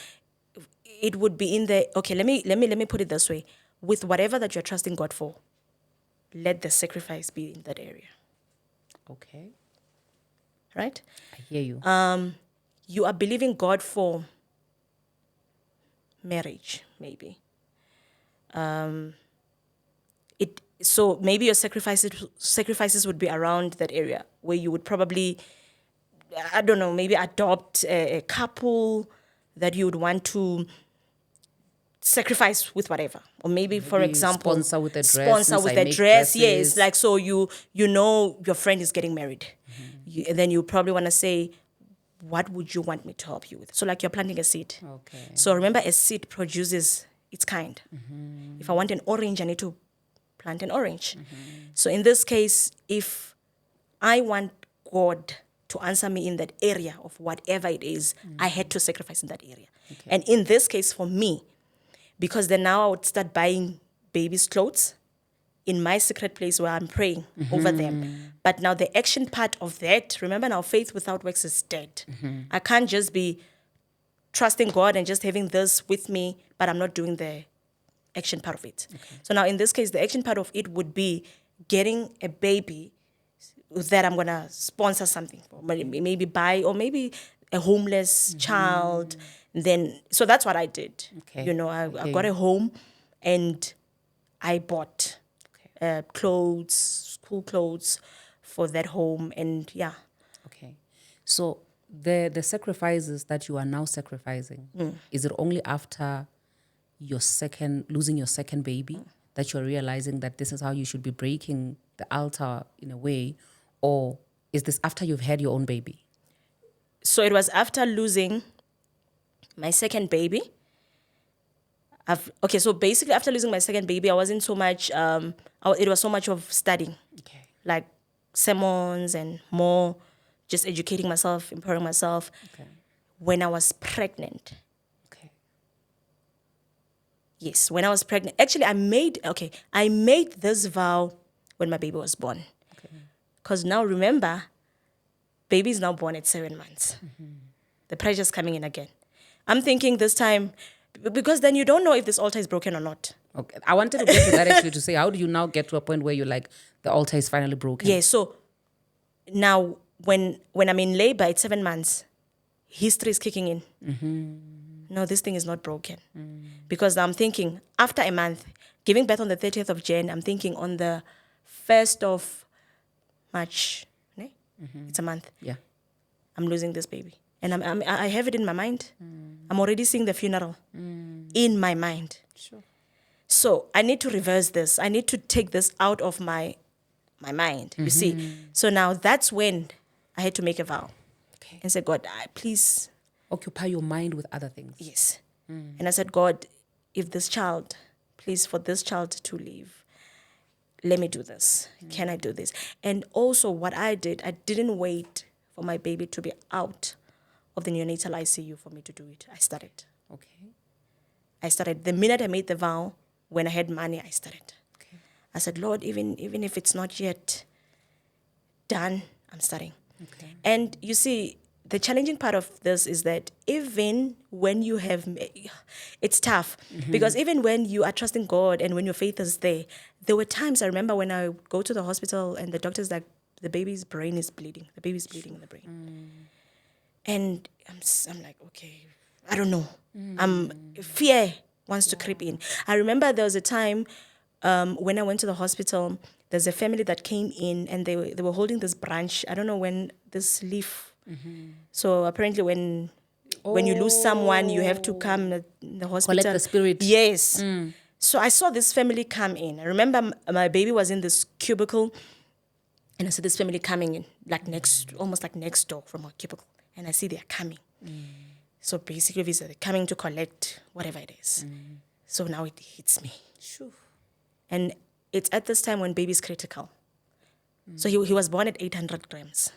it would be in the, okay, let me put it this way. With whatever that you're trusting God for, let the sacrifice be in that area. Okay. Right? I hear you. You are believing God for marriage, maybe. So maybe your sacrifices would be around that area where you would probably, I don't know, maybe adopt a couple that you would want to sacrifice with whatever, or maybe for Maybe example, sponsor with a dress sponsor since with I a make dress. Yes, dresses. like, so you know your friend is getting married, and then you probably want to say, what would you want me to help you with? So like you're planting a seed. Okay. So remember, a seed produces its kind. If I want an orange, I need to plant an orange. So in this case, if I want God to answer me in that area of whatever it is, I had to sacrifice in that area. Okay. And in this case, for me, because then now I would start buying babies' clothes in my secret place where I'm praying over them. But now the action part of that, remember now, faith without works is dead. I can't just be trusting God and just having this with me, but I'm not doing the action part of it. So now in this case, the action part of it would be getting a baby that I'm gonna sponsor something for, maybe buy, or maybe a homeless child. Then so that's what I did. Okay. You know, I Okay. got a home, and I bought clothes, school clothes for that home, and yeah. Okay. So the sacrifices that you are now sacrificing, is it only after losing your second baby that you're realizing that this is how you should be breaking the altar in a way, or is this after you've had your own baby? So it was after losing my second baby. So basically after losing my second baby, I wasn't so much. It was so much of studying, Okay. like sermons and more, just educating myself, empowering myself. Okay. When I was pregnant, Okay. yes, when I was pregnant, actually I made this vow when my baby was born. Okay. Because now remember, baby is now born at 7 months. The pressure's coming in again. I'm thinking this time, because then you don't know if this altar is broken or not. Okay. I wanted to get to that actually, to say, how do you now get to a point where you're like, the altar is finally broken? Yeah, so now when I'm in labor at 7 months, history is kicking in. No, this thing is not broken. Because I'm thinking, after a month, giving birth on the 30th of Jan, I'm thinking on the 1st of March, ne? It's a month, Yeah. I'm losing this baby. And I have it in my mind. I'm already seeing the funeral in my mind. Sure. So I need to reverse this. I need to take this out of my mind, you see. So now that's when I had to make a vow Okay. and say, God, please, Occupy your mind with other things. yes. And I said, God, if this child, please, for this child to live, let me do this. Can I do this? And also what I did, I didn't wait for my baby to be out of the neonatal ICU for me to do it. I started. Okay. I started. The minute I made the vow, when I had money, I started. Okay. I said, Lord, even if it's not yet done, I'm starting. Okay. And you see, the challenging part of this is that even when you have, it's tough because even when you are trusting God and when your faith is there were times I remember when I would go to the hospital and the doctor's like, the baby's brain is bleeding. The baby's bleeding in the brain. And I'm like, okay, I don't know. Fear wants to creep in. I remember there was a time when I went to the hospital, there's a family that came in and they were holding this branch. I don't know when this leaf. So apparently when you lose someone, you have to come in the hospital. Collect the spirit. Yes. So I saw this family come in. I remember my baby was in this cubicle and I saw this family coming in, like almost like next door from our cubicle. And I see they're coming. So basically, they're coming to collect whatever it is. So now it hits me. Sure. And it's at this time when baby's critical. So he was born at 800 grams.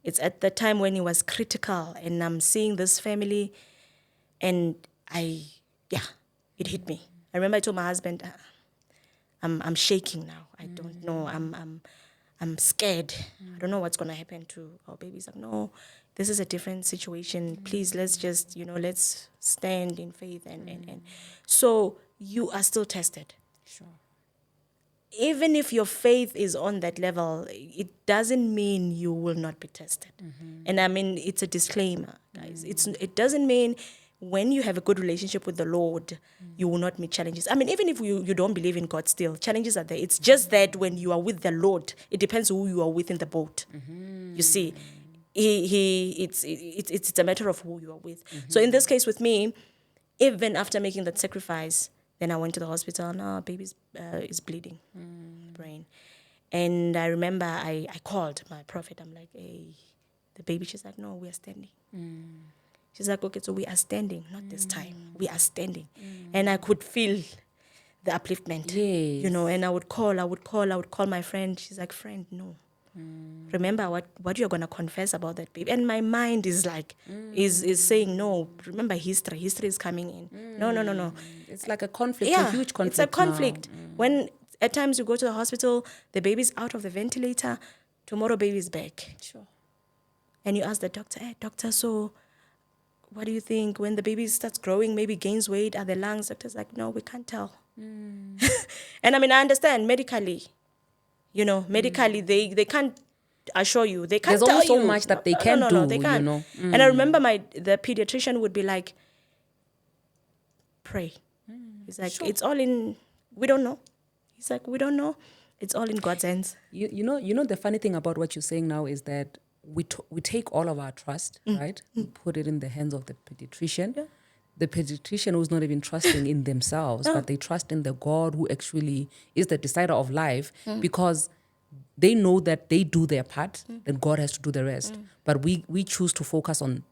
It's at the time when he was critical. And I'm seeing this family. And it hit me. I remember I told my husband, I'm shaking now. I don't know. I'm scared. I don't know what's going to happen to our baby. He's like, no, this is a different situation. Please, let's just, let's stand in faith. And so you are still tested. Sure. Even if your faith is on that level, it doesn't mean you will not be tested. And I mean, it's a disclaimer, guys. It doesn't mean when you have a good relationship with the Lord, you will not meet challenges. I mean, even if you don't believe in God still, challenges are there. It's just that when you are with the Lord, it depends who you are with in the boat. You see, it's a matter of who you are with. So in this case with me, even after making that sacrifice, then I went to the hospital. No, baby is bleeding, brain. And I remember I called my prophet. I'm like, hey, the baby. She's like, no, we are standing. She's like, okay, so we are standing, not this time. We are standing. And I could feel the upliftment, Yes. and I would call my friend. She's like, friend, no. Remember what you're going to confess about that baby. And my mind is like, is saying, no, remember history. History is coming in. No. It's like a conflict, Yeah, a huge conflict. it's a conflict. Now. When at times you go to the hospital, the baby's out of the ventilator, tomorrow baby's back. Sure. And you ask the doctor, hey, doctor, so what do you think when the baby starts growing, maybe gains weight, are the lungs? Doctor's like, no, we can't tell. And I mean, I understand medically, medically they can't assure you. They can't There's tell only so you. much that they can no, do, they can't. And I remember the pediatrician would be like, pray. He's like, It's all in, we don't know. He's like, we don't know. It's all in God's hands. You know the funny thing about what you're saying now is that we take all of our trust, right? We put it in the hands of the pediatrician. Yeah. The pediatrician who's not even trusting in themselves, but they trust in the God who actually is the decider of life, because they know that they do their part, then God has to do the rest. But we choose to focus on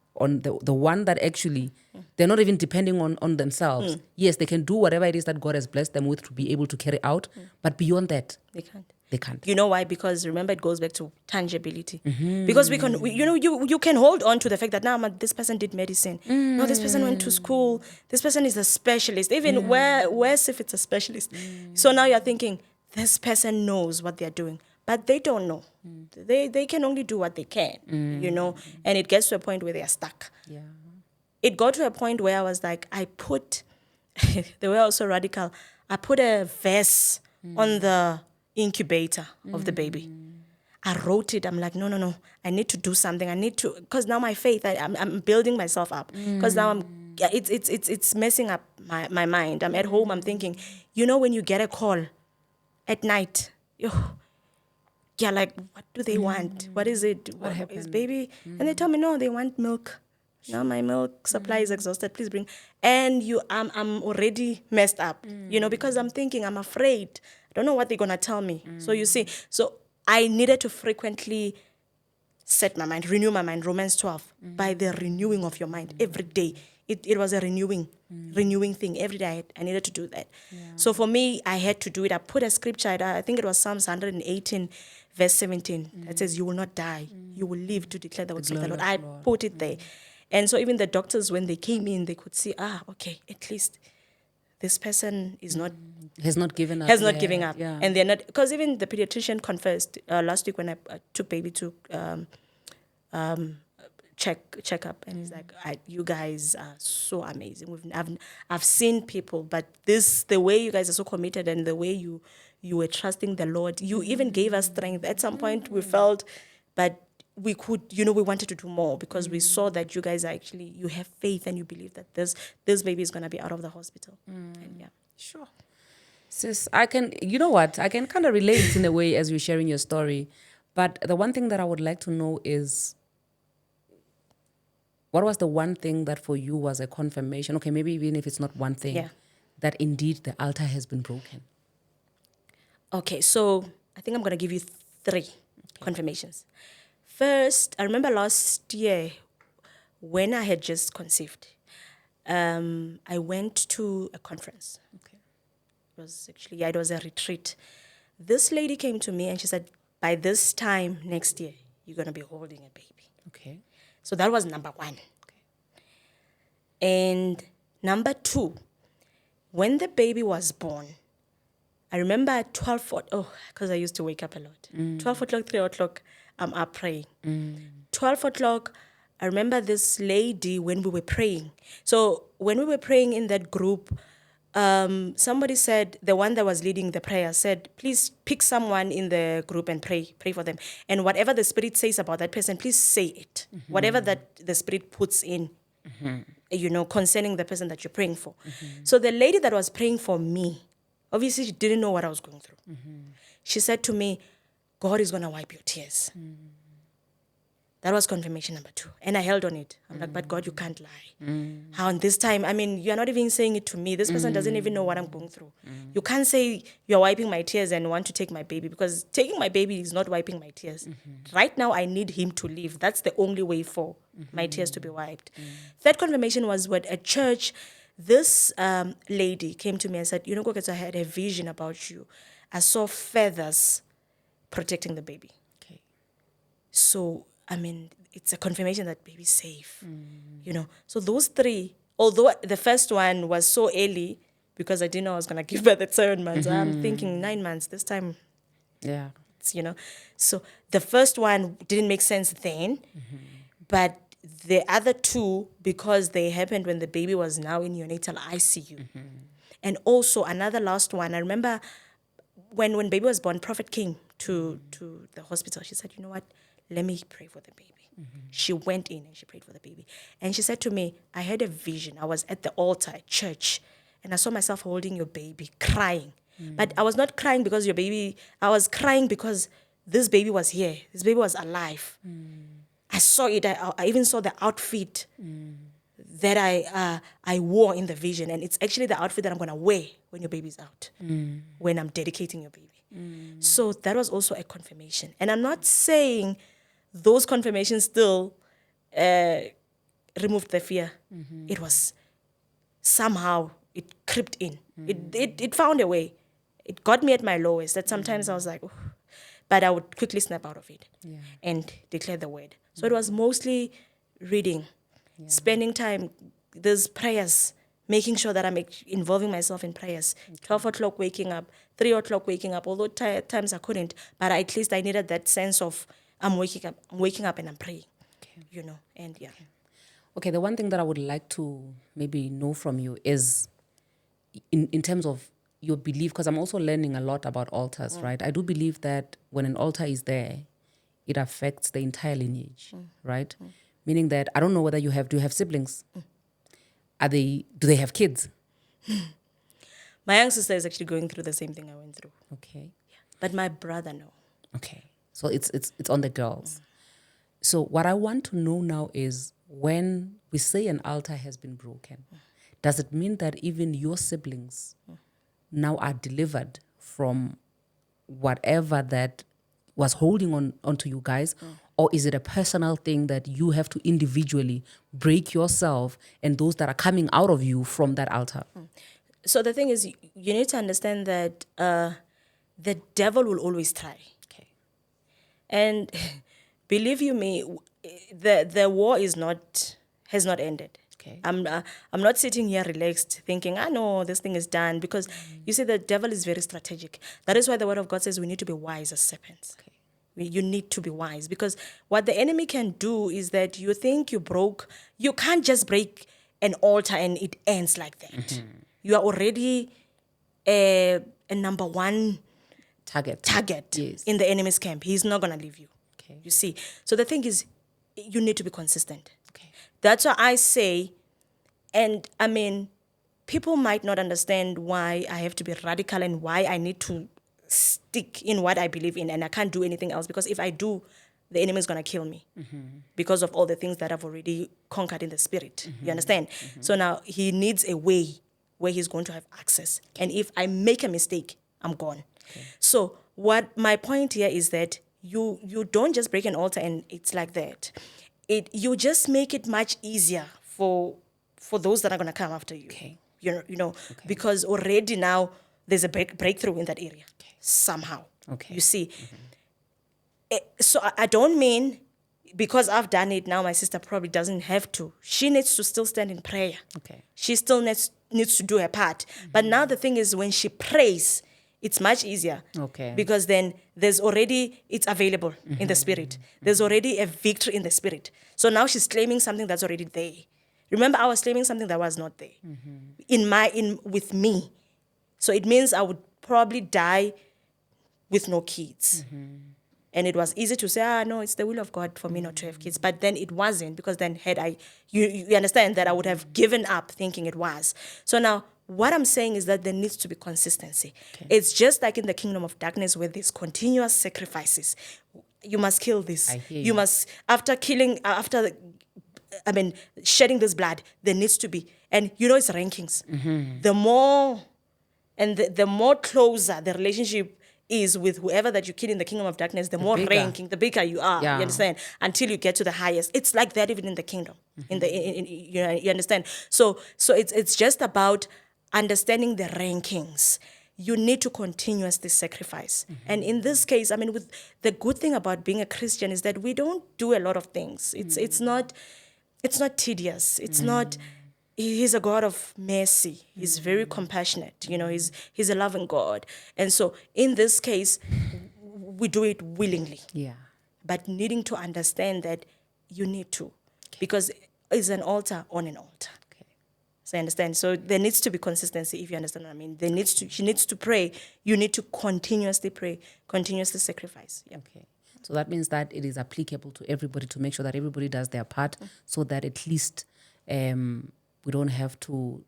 the one that actually, they're not even depending on themselves. Yes, they can do whatever it is that God has blessed them with to be able to carry out, but beyond that, They can't. they can't. You know why? Because remember, it goes back to tangibility. Because you can hold on to the fact that now this person did medicine. No, this person went to school. This person is a specialist. Even worse if it's a specialist. So now you're thinking, this person knows what they're doing. But they don't know. They can only do what they can, and it gets to a point where they are stuck. Yeah. It got to a point where I was like, they were also radical. I put a verse on the incubator of the baby. I wrote it. I'm like, no. I need to do something. I need to, because now my faith, I'm building myself up. Because now it's messing up my mind. I'm at home. I'm thinking, when you get a call at night, like, what do they want? What is it? What is happened? baby? And they tell me, no, they want milk. No, my milk supply is exhausted. Please bring. And I'm already messed up, because I'm thinking, I'm afraid. I don't know what they're gonna tell me. So you see, I needed to frequently set my mind, renew my mind. Romans 12, by the renewing of your mind every day. It was a renewing thing every day. I needed to do that. Yeah. So for me, I had to do it. I put a scripture. I think it was Psalms 118, verse 17, that says, you will not die. You will live to declare the works of the Lord. glory I of the Lord. put it there. And so even the doctors, when they came in, they could see, okay, at least this person is not Has not given up. has not yet. given up. Yeah. And they're not, because even the pediatrician confessed last week when I took baby to check up, and he's like, you guys are so amazing. I've seen people, but the way you guys are so committed and the way you were trusting the Lord, you even gave us strength. At some point we felt, but we could, we wanted to do more because we saw that you guys are actually, you have faith and you believe that this baby is going to be out of the hospital. And yeah. Sure. Sis, I can, you know what? I can kind of relate in a way as you're sharing your story. But the one thing that I would like to know is, what was the one thing that for you was a confirmation? Okay, maybe even if it's not one thing, Yeah. that indeed the altar has been broken. Okay, so I think I'm going to give you 3 confirmations. First, I remember last year when I had just conceived, I went to a conference. Okay. It was a retreat. This lady came to me and she said, by this time next year, you're going to be holding a baby. Okay. So that was number 1. And number 2, when the baby was born, I remember at 12, because I used to wake up a lot. 12 o'clock, 3 o'clock, I'm up praying. 12 o'clock, I remember this lady when we were praying. So when we were praying in that group, somebody said, the one that was leading the prayer said, please pick someone in the group and pray for them. And whatever the Spirit says about that person, please say it. Whatever that the Spirit puts in, concerning the person that you're praying for. So the lady that was praying for me, obviously she didn't know what I was going through. She said to me, God is going to wipe your tears. That was confirmation number 2. And I held on it. I'm like, but God, you can't lie. How on this time, you're not even saying it to me. This person doesn't even know what I'm going through. You can't say you're wiping my tears and want to take my baby, because taking my baby is not wiping my tears. Right now, I need him to live. That's the only way for my tears to be wiped. Third confirmation was what at church, this lady came to me and said, Koketso, I had a vision about you. I saw feathers protecting the baby. Okay. So, it's a confirmation that baby's safe, So those 3, although the first one was so early because I didn't know I was going to give birth at 7 months. I'm thinking 9 months this time. Yeah. So the first one didn't make sense then, but the other 2, because they happened when the baby was now in neonatal ICU. And also another last one, I remember when baby was born, Prophet came to the hospital. She said, you know what? Let me pray for the baby. She went in and she prayed for the baby. And she said to me, I had a vision. I was at the altar at church and I saw myself holding your baby, crying. But I was not crying because I was crying because this baby was here. This baby was alive. I saw it. I even saw the outfit that I wore in the vision. And it's actually the outfit that I'm going to wear when your baby's out, when I'm dedicating your baby. So that was also a confirmation. And I'm not saying those confirmations still removed the fear. It was somehow, it crept in. It found a way. It got me at my lowest, that sometimes I was like, but I would quickly snap out of it and declare the word. So it was mostly reading, spending time, those prayers, making sure that I'm involving myself in prayers. 12 o'clock waking up, 3 o'clock waking up, although times I couldn't, but at least I needed that sense of I'm waking up and I'm praying, and yeah. Okay, the one thing that I would like to maybe know from you is in terms of your belief, because I'm also learning a lot about altars, right? I do believe that when an altar is there, it affects the entire lineage, right? Meaning that, I don't know whether do you have siblings? Do they have kids? My young sister is actually going through the same thing I went through. Okay. Yeah. But my brother, no. Okay. So it's on the girls. So what I want to know now is, when we say an altar has been broken, does it mean that even your siblings now are delivered from whatever that was holding onto you guys? Or is it a personal thing that you have to individually break yourself and those that are coming out of you from that altar? So the thing is, you need to understand that the devil will always try. Okay. And believe you me, the war has not ended. Okay. I'm not sitting here relaxed thinking, I know this thing is done, because you see, the devil is very strategic. That is why the word of God says we need to be wise as serpents. Okay. You need to be wise, because what the enemy can do is that you think you can't just break an altar and it ends like that. You are already a number one Target. Yes. in the enemy's camp. He's not going to leave you. Okay. You see. So the thing is, you need to be consistent. Okay. That's why I say, and I mean, people might not understand why I have to be radical and why I need to stick in what I believe in, and I can't do anything else, because if I do, the enemy is going to kill me because of all the things that I've already conquered in the spirit. You understand? So now he needs a way where he's going to have access. And if I make a mistake, I'm gone. So what my point here is that you don't just break an altar and it's like that. You just make it much easier for those that are going to come after you. Okay. Because already now there's a breakthrough in that area somehow. Okay. You see. So I don't mean because I've done it now, my sister probably doesn't have to. She needs to still stand in prayer. Okay. She still needs to do her part. But now the thing is, when she prays, it's much easier. Okay. Because then it's available in the spirit. There's already a victory in the spirit. So now she's claiming something that's already there. Remember, I was claiming something that was not there with me. So it means I would probably die with no kids. And it was easy to say, no, it's the will of God for me not to have kids. But then it wasn't, because then you understand that I would have given up thinking it was. So now what I'm saying is that there needs to be consistency. Okay. It's just like in the kingdom of darkness where there's continuous sacrifices. You must kill this. I hear You you. must, shedding this blood, there needs to be, and it's rankings. The more, and the more closer the relationship is with whoever that you kill in the kingdom of darkness, the more bigger. ranking, the bigger you are. Yeah. You understand? Until you get to the highest. It's like that even in the kingdom. You understand? So it's just about understanding the rankings. You need to continuously sacrifice. And in this case, with the good thing about being a Christian is that we don't do a lot of things. It's not tedious. It's not. He's a God of mercy. He's very compassionate. He's a loving God. And so in this case, we do it willingly. Yeah. But needing to understand that you need to. Because it's an altar on an altar. Okay. So I understand. So there needs to be consistency, if you understand what I mean. She needs to pray. You need to continuously pray, continuously sacrifice. Yeah. Okay. So that means that it is applicable to everybody, to make sure that everybody does their part, so that at least we don't have to,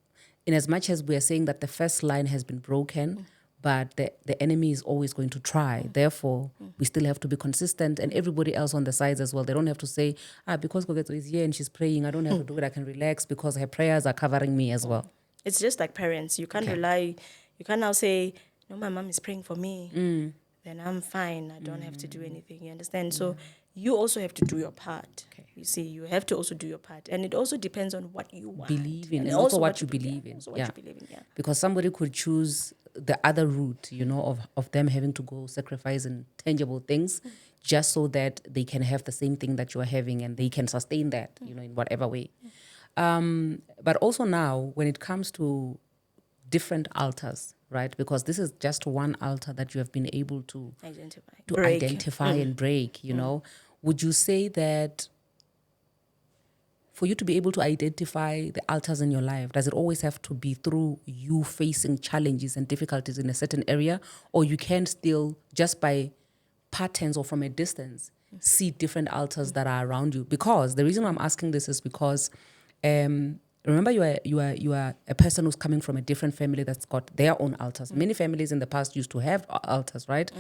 in as much as we are saying that the first line has been broken, but the enemy is always going to try. Therefore, we still have to be consistent, and everybody else on the sides as well. They don't have to say, because Koketso is here and she's praying, I don't have to do it, I can relax because her prayers are covering me as well. It's just like parents. You can't you can't now say, no, my mom is praying for me. Then I'm fine. I don't have to do anything. You understand? So you also have to do your part. Okay. You see, you have to also do your part. And it also depends on what you want. Believe in, and also what you believe in. Also what you believe in, yeah. Because somebody could choose the other route, of them having to go sacrifice in tangible things just so that they can have the same thing that you are having and they can sustain that, in whatever way. But also now, when it comes to different altars, right? Because this is just one altar that you have been able to identify and break, Would you say that for you to be able to identify the altars in your life, does it always have to be through you facing challenges and difficulties in a certain area? Or you can still, just by patterns or from a distance, see different altars that are around you? Because the reason I'm asking this is because remember, you are a person who's coming from a different family that's got their own altars. Many families in the past used to have altars, right?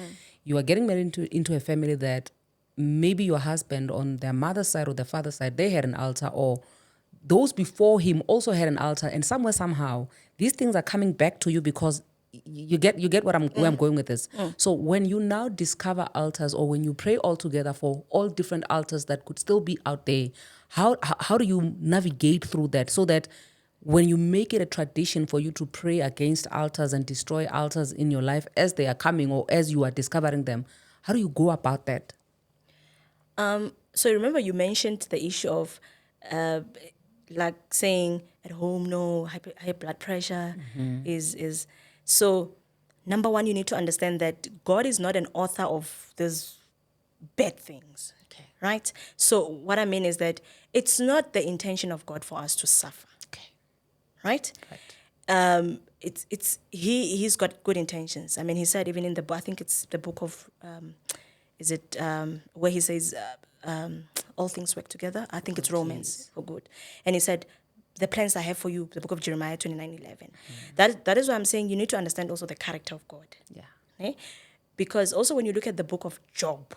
You are getting married into a family that maybe your husband on their mother's side or their father's side, they had an altar, or those before him also had an altar, and somehow these things are coming back to you because you get where I'm going with this. So when you now discover altars, or when you pray all together for all different altars that could still be out there, how do you navigate through that, so that when you make it a tradition for you to pray against altars and destroy altars in your life as they are coming or as you are discovering them, how do you go about that? So remember you mentioned the issue of like saying at home, no, high blood pressure is so number one, you need to understand that God is not an author of these bad things. Okay. Right? So what I mean is that it's not the intention of God for us to suffer. Okay. Right? Right. He's got good intentions. I mean, he said even in the book, I think it's the book of is it where he says all things work together. I think it's Romans Yes. for good, and he said the plans I have for you, the book of Jeremiah 29:11. That is why I'm saying you need to understand also the character of God. Yeah. Okay? Because also when you look at the book of Job,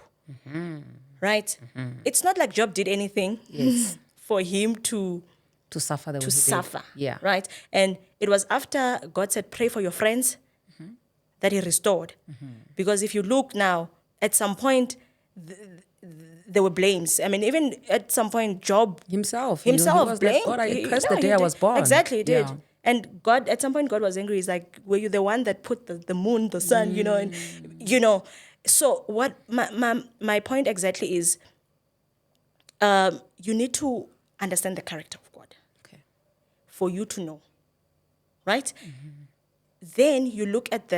right, it's not like Job did anything Yes. for him to To suffer the way he did. suffer. Yeah. Right? And it was after God said, pray for your friends that he restored. Because if you look now, at some point, there were blames. I mean, even at some point, Job Himself. He himself was like, blamed. God, I cursed No, the day he I did. was born. Exactly, he did. Yeah. And God, at some point, God was angry. He's like, were you the one that put the moon, the sun, and. So what my point exactly is, you need to understand the character of God Okay. for you to know, right? Then you look at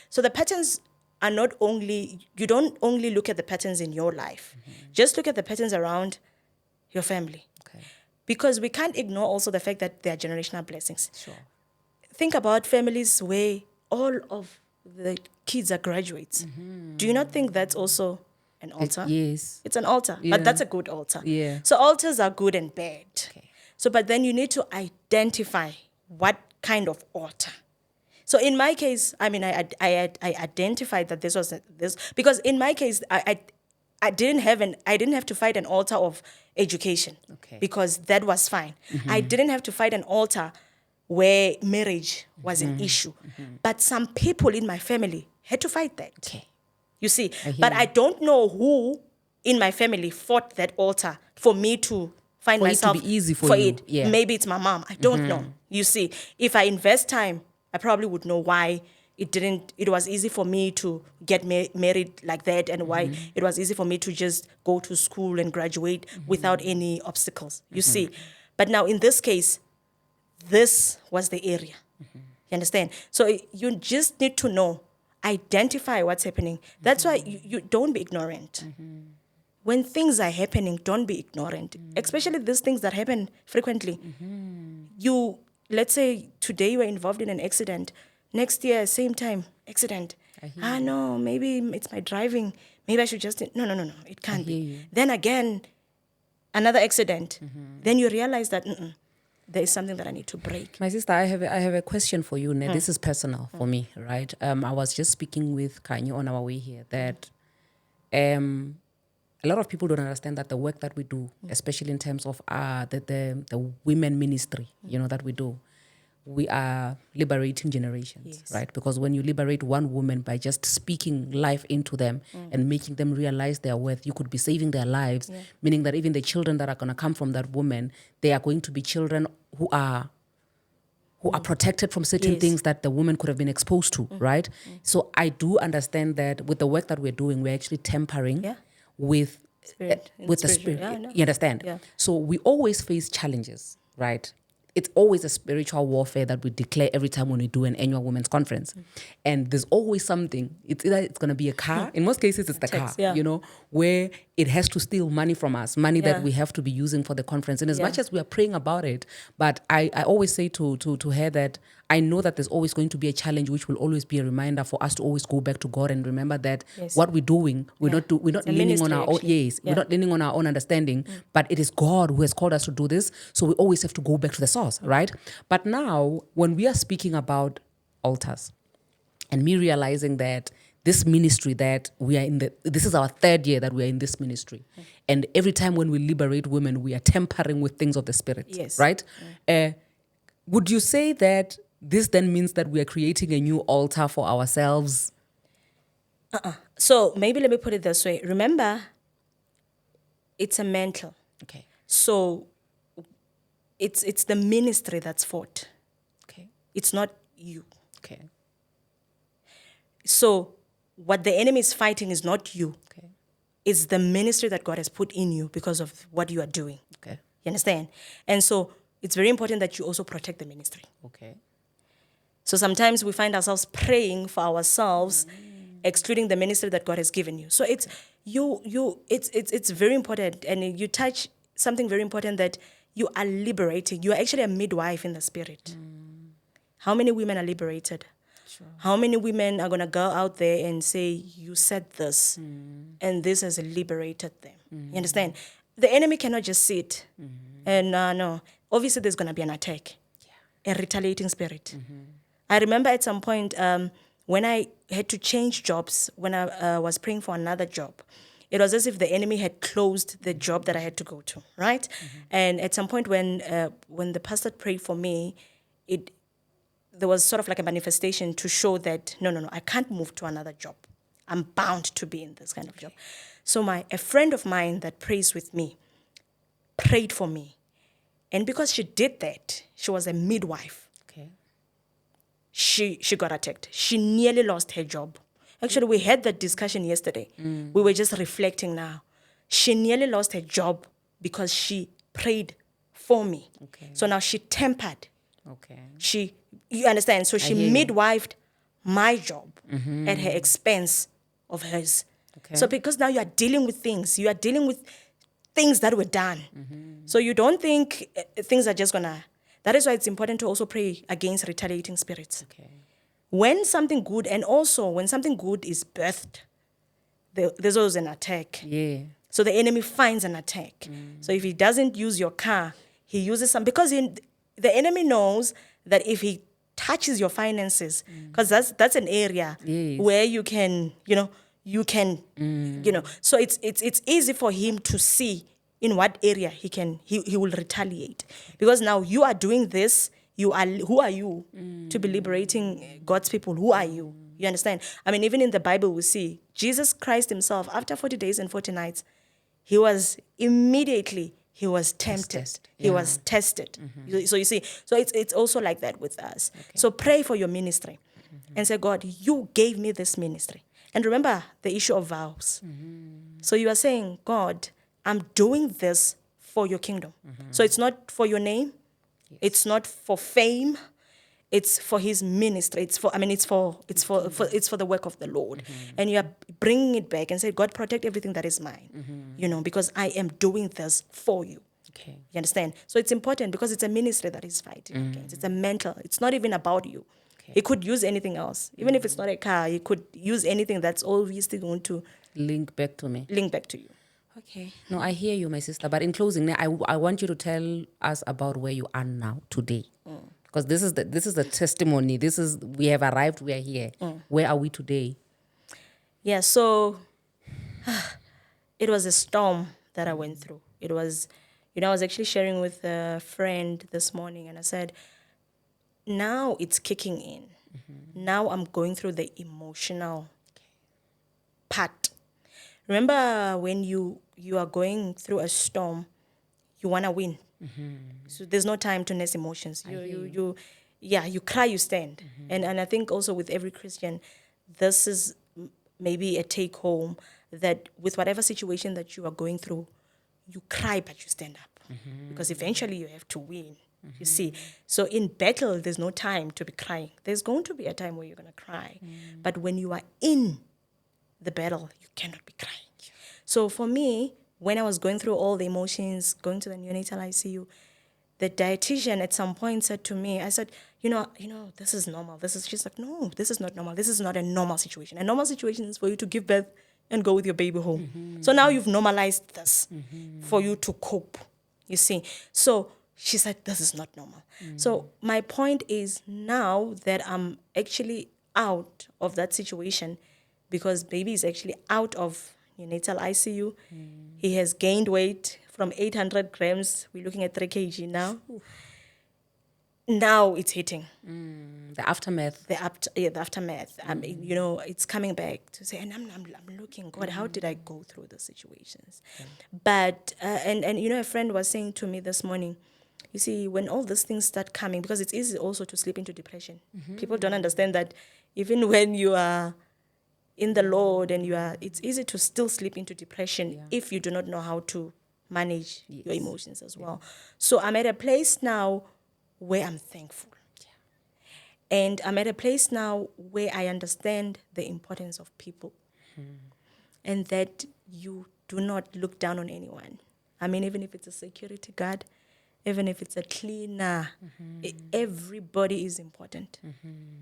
so the patterns are not only, you don't only look at the patterns in your life, just look at the patterns around your family. Okay. Because we can't ignore also the fact that they are generational blessings. Sure. Think about families where all of the kids are graduates. Do you not think that's also an altar? Yes. It's an altar, Yeah. but that's a good altar. Yeah. So altars are good and bad. Okay. So, but then you need to identify what kind of altar. So in my case, I mean, I identified that this was this because in my case, I didn't have to fight an altar of education. Okay. Because that was fine. I didn't have to fight an altar where marriage was an issue. But some people in my family had to fight that. Okay. You see, I hear but you. I don't know who in my family fought that altar for me to find For it to myself be easy for you. it. Yeah. Maybe it's my mom. I don't know. You see, if I invest time, I probably would know why it was easy for me to get married like that and why it was easy for me to just go to school and graduate without any obstacles. You see, but now in this case, this was the area. You understand? So you just need to know, identify what's happening. That's why you don't be ignorant. When things are happening, don't be ignorant. Especially these things that happen frequently. Let's say today you were involved in an accident. Next year, same time, accident. No, maybe it's my driving. Maybe I should just, no, it can't be. hear you. Then again, another accident. Then you realize that there is something that I need to break. My sister, I have a question for you. Now, this is personal for me, right? I was just speaking with Kanye on our way here that a lot of people don't understand that the work that we do, especially in terms of the women ministry, that we do, we are liberating generations, Yes. right? Because when you liberate one woman by just speaking life into them and making them realize their worth, you could be saving their lives, meaning that even the children that are going to come from that woman, they are going to be children who are protected from certain Yes. things that the woman could have been exposed to, right? So I do understand that with the work that we're doing, we're actually tampering Yeah. with Spirit, in with the spiritual- spirit. yeah, I know. You understand? Yeah. So we always face challenges, right? It's always a spiritual warfare that we declare every time when we do an annual women's conference. And there's always something. It's either it's going to be a car. In most cases, it's the car, Text, yeah. where it has to steal money from us, money that Yeah. we have to be using for the conference. And as Yeah. much as we are praying about it, but I always say to her that I know that there's always going to be a challenge, which will always be a reminder for us to always go back to God and remember that Yes. what we're doing, we're Yeah. not a leaning on ministry, our own. actually. Yes, Yeah. we're not leaning on our own understanding, but it is God who has called us to do this. So we always have to go back to the source, right? But now, when we are speaking about altars, and me realizing that this ministry that we are in this is our third year that we are in this ministry, and every time when we liberate women, we are tampering with things of the spirit, Yes. right? Would you say that this then means that we are creating a new altar for ourselves? So maybe let me put it this way. Remember, it's a mental. Okay. So it's the ministry that's fought. Okay. It's not you. Okay. So what the enemy is fighting is not you. Okay. It's the ministry that God has put in you because of what you are doing. Okay. You understand? And so it's very important that you also protect the ministry. Okay. So sometimes we find ourselves praying for ourselves, excluding the ministry that God has given you. So it's it's very important, and you touch something very important, that you are liberating. You are actually a midwife in the spirit. How many women are liberated? Sure. How many women are gonna go out there and say, "You said this, and this has liberated them"? You understand? The enemy cannot just sit and no. Obviously, there's gonna be an attack, a retaliating spirit. I remember at some point when I had to change jobs, when I was praying for another job, it was as if the enemy had closed the job that I had to go to, right? And at some point when the pastor prayed for me, there was sort of like a manifestation to show that no, I can't move to another job. I'm bound to be in this kind of job. So a friend of mine that prays with me prayed for me. And because she did that, she was a midwife. Okay. She got attacked. She nearly lost her job. Actually, we had that discussion yesterday. We were just reflecting now. She nearly lost her job because she prayed for me. Okay. So now she tempered. Okay. You understand? So she hear you. midwifed my job at her expense of hers. Okay. So because now you are dealing with things that were done. So you don't think things are just gonna. That is why it's important to also pray against retaliating spirits. Okay. When something good, and also when something good is birthed, there's always an attack. Yeah. So the enemy finds an attack. So if he doesn't use your car, he uses some, because the enemy knows that if he touches your finances, because that's an area Yes. where you can, so it's easy for him to see in what area he will retaliate. Because now you are doing this, who are you to be liberating God's people? Who are you? You understand? I mean, even in the Bible, we see Jesus Christ himself, after 40 days and 40 nights, he was tempted. Tested. He was tested. So you see, so it's also like that with us. Okay. So pray for your ministry and say, God, you gave me this ministry. And remember the issue of vows. So you are saying, God, I'm doing this for your kingdom. So it's not for your name. Yes. It's not for fame. It's for his ministry. It's for the work of the Lord. And you are bringing it back and say, God, protect everything that is mine. Because I am doing this for you. Okay. You understand? So it's important because it's a ministry that is fighting against. It's a mental. It's not even about you. Okay. He could use anything else. Even if it's not a car, he could use anything that's obviously going to Link back to me. link back to you. Okay. No, I hear you, my sister. But in closing, I want you to tell us about where you are now today, because this is the testimony. We have arrived. We are here. Where are we today? Yeah. So it was a storm that I went through. It was, I was actually sharing with a friend this morning, and I said, now it's kicking in. Now I'm going through the emotional part. Remember when you are going through a storm, you want to win. So there's no time to nurse emotions. You cry, you stand. And I think also with every Christian, this is maybe a take home, that with whatever situation that you are going through, you cry but you stand up. Because eventually you have to win. You see, so in battle, there's no time to be crying. There's going to be a time where you're going to cry. But when you are in the battle, you cannot be crying. So for me, when I was going through all the emotions, going to the neonatal ICU, the dietitian at some point said to me, I said, this is normal. She's like, no, this is not normal. This is not a normal situation. A normal situation is for you to give birth and go with your baby home. So now you've normalized this for you to cope, you see. So she said, this is not normal. So my point is, now that I'm actually out of that situation, because baby is actually out of neonatal ICU, he has gained weight from 800 grams. We're looking at 3 kg now. Now it's hitting. The aftermath. The aftermath. I mean, it's coming back to say, and I'm looking, God, how did I go through the situations? But, and a friend was saying to me this morning, you see, when all these things start coming, because it's easy also to slip into depression. People don't understand that even when you are in the Lord and it's easy to still slip into depression if you do not know how to manage your emotions as well. So I'm at a place now where I'm thankful. And I'm at a place now where I understand the importance of people and that you do not look down on anyone. I mean, even if it's a security guard, even if it's a cleaner, everybody is important.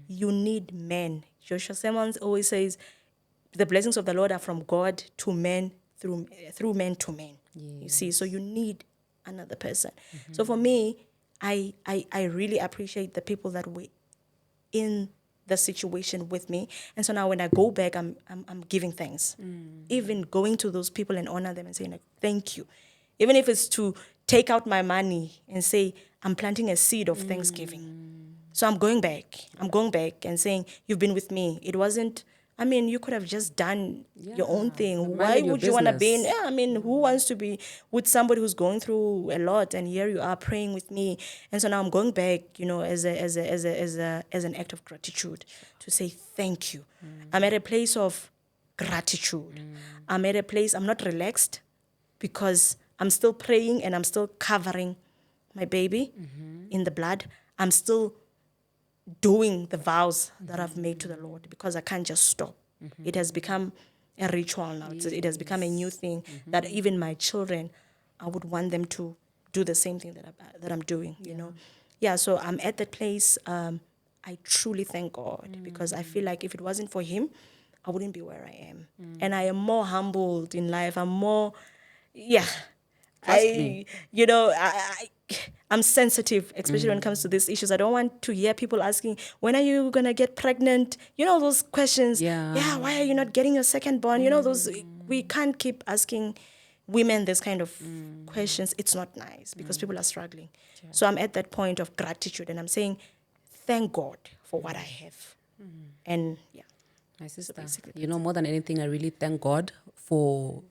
You need men. Joshua Simmons always says, the blessings of the Lord are from God to men, through men to men. You see, so you need another person. So for me, I really appreciate the people that were in the situation with me. And so now when I go back, I'm giving thanks. Even going to those people and honor them and saying, like, thank you. Even if it's to take out my money and say, I'm planting a seed of thanksgiving. So I'm going back. I'm going back and saying, you've been with me. It wasn't, I mean, you could have just done your own thing. Why would you want to be in, who wants to be with somebody who's going through a lot, and here you are praying with me. And so now I'm going back, as an act of gratitude to say thank you. I'm at a place of gratitude. I'm at a place, I'm not relaxed because I'm still praying and I'm still covering my baby in the blood. I'm still doing the vows that I've made to the Lord because I can't just stop. It has become a ritual now. It has become a new thing that even my children, I would want them to do the same thing that I'm doing, you know. Yeah, so I'm at that place. I truly thank God because I feel like if it wasn't for him, I wouldn't be where I am. And I am more humbled in life. I'm more, I'm sensitive, especially when it comes to these issues. I don't want to hear people asking, when are you going to get pregnant? You know, those questions. Yeah, why are you not getting your second born? You know, we can't keep asking women this kind of questions. It's not nice because people are struggling. So I'm at that point of gratitude and I'm saying, thank God for what I have. And my sister, so more than anything, I really thank God for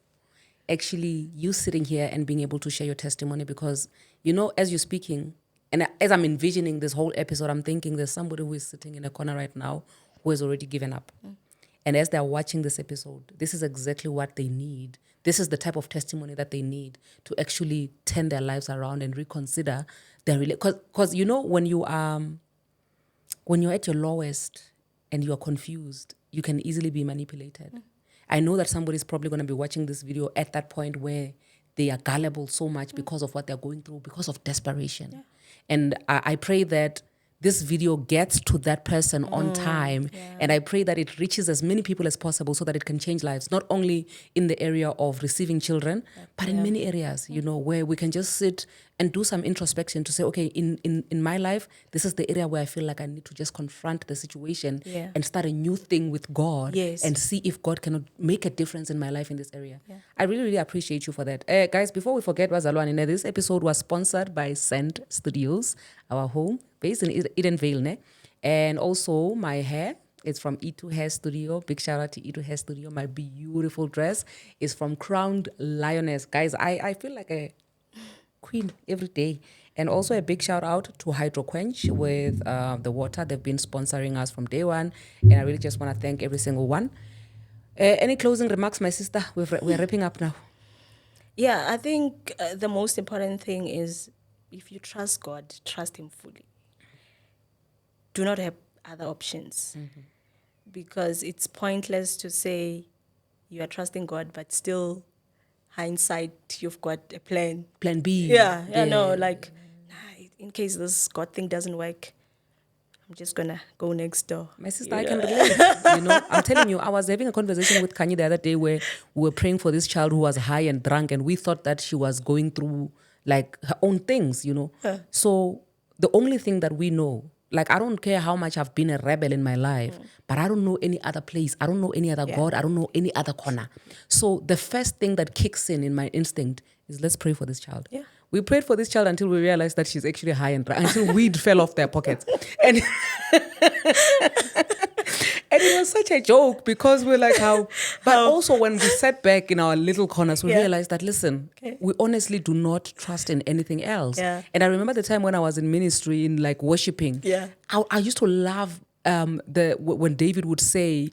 actually you sitting here and being able to share your testimony because, as you're speaking, and as I'm envisioning this whole episode, I'm thinking there's somebody who is sitting in a corner right now who has already given up. And as they're watching this episode, this is exactly what they need. This is the type of testimony that they need to actually turn their lives around and reconsider their relationship. Because, when you're at your lowest and you're confused, you can easily be manipulated. I know that somebody's probably going to be watching this video at that point where they are gullible so much because of what they're going through, because of desperation. And I pray that this video gets to that person on time. And I pray that it reaches as many people as possible so that it can change lives, not only in the area of receiving children, but in many areas, where we can just sit and do some introspection to say, okay, in my life, this is the area where I feel like I need to just confront the situation and start a new thing with God and see if God cannot make a difference in my life in this area. I really, really appreciate you for that. Guys, before we forget, Wazalwane, this episode was sponsored by Send Studios, our home based in Edenvale, ne? And also my hair. It's from E2 Hair Studio. Big shout out to E2 Hair Studio. My beautiful dress is from Crowned Lioness. Guys, I feel like a queen every day. And also a big shout out to Hydro Quench with the water. They've been sponsoring us from day one. And I really just want to thank every single one. Any closing remarks, my sister? We're wrapping up now. Yeah, I think the most important thing is if you trust God, trust him fully. Do not have other options because it's pointless to say you are trusting God, but still hindsight, you've got a plan. Plan B. In case this God thing doesn't work, I'm just going to go next door. My sister, I can relate. I'm telling you, I was having a conversation with Kanye the other day where we were praying for this child who was high and drunk, and we thought that she was going through like her own things, So the only thing that we know, like, I don't care how much I've been a rebel in my life, but I don't know any other place. I don't know any other God. I don't know any other corner. So the first thing that kicks in my instinct is let's pray for this child. Yeah. We prayed for this child until we realized that she's actually high and drunk, until weed fell off their pockets. And and it was such a joke because we're like, how? But also when we sat back in our little corners, we realized that, listen, we honestly do not trust in anything else. Yeah. And I remember the time when I was in ministry, in like worshiping, I used to love when David would say,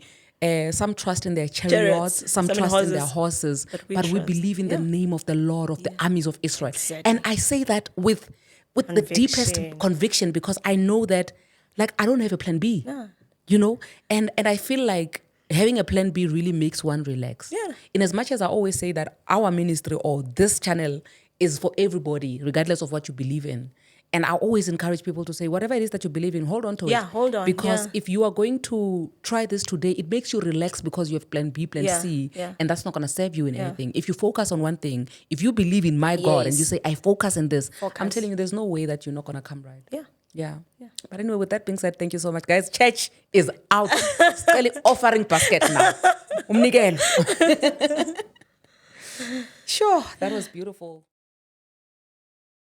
Some trust in their chariots, some some in trust in their horses, horses, but but we trust. believe in the name of the Lord of the armies of Israel. Exactly. And I say that with the deepest conviction, because I know that, like, I don't have a plan B. You know, and I feel like having a plan B really makes one relax. In as much as I always say that our ministry or this channel is for everybody, regardless of what you believe in. And I always encourage people to say, whatever it is that you believe in, hold on to it. Yeah, hold on. Because if you are going to try this today, it makes you relax because you have plan B, plan C, and that's not going to serve you in anything. If you focus on one thing, if you believe in my God and you say, I focus on this, I'm telling you, there's no way that you're not going to come right. Yeah. But anyway, with that being said, thank you so much, guys. Church is out. Still offering basket now. Umnikelo. Sure, that was beautiful.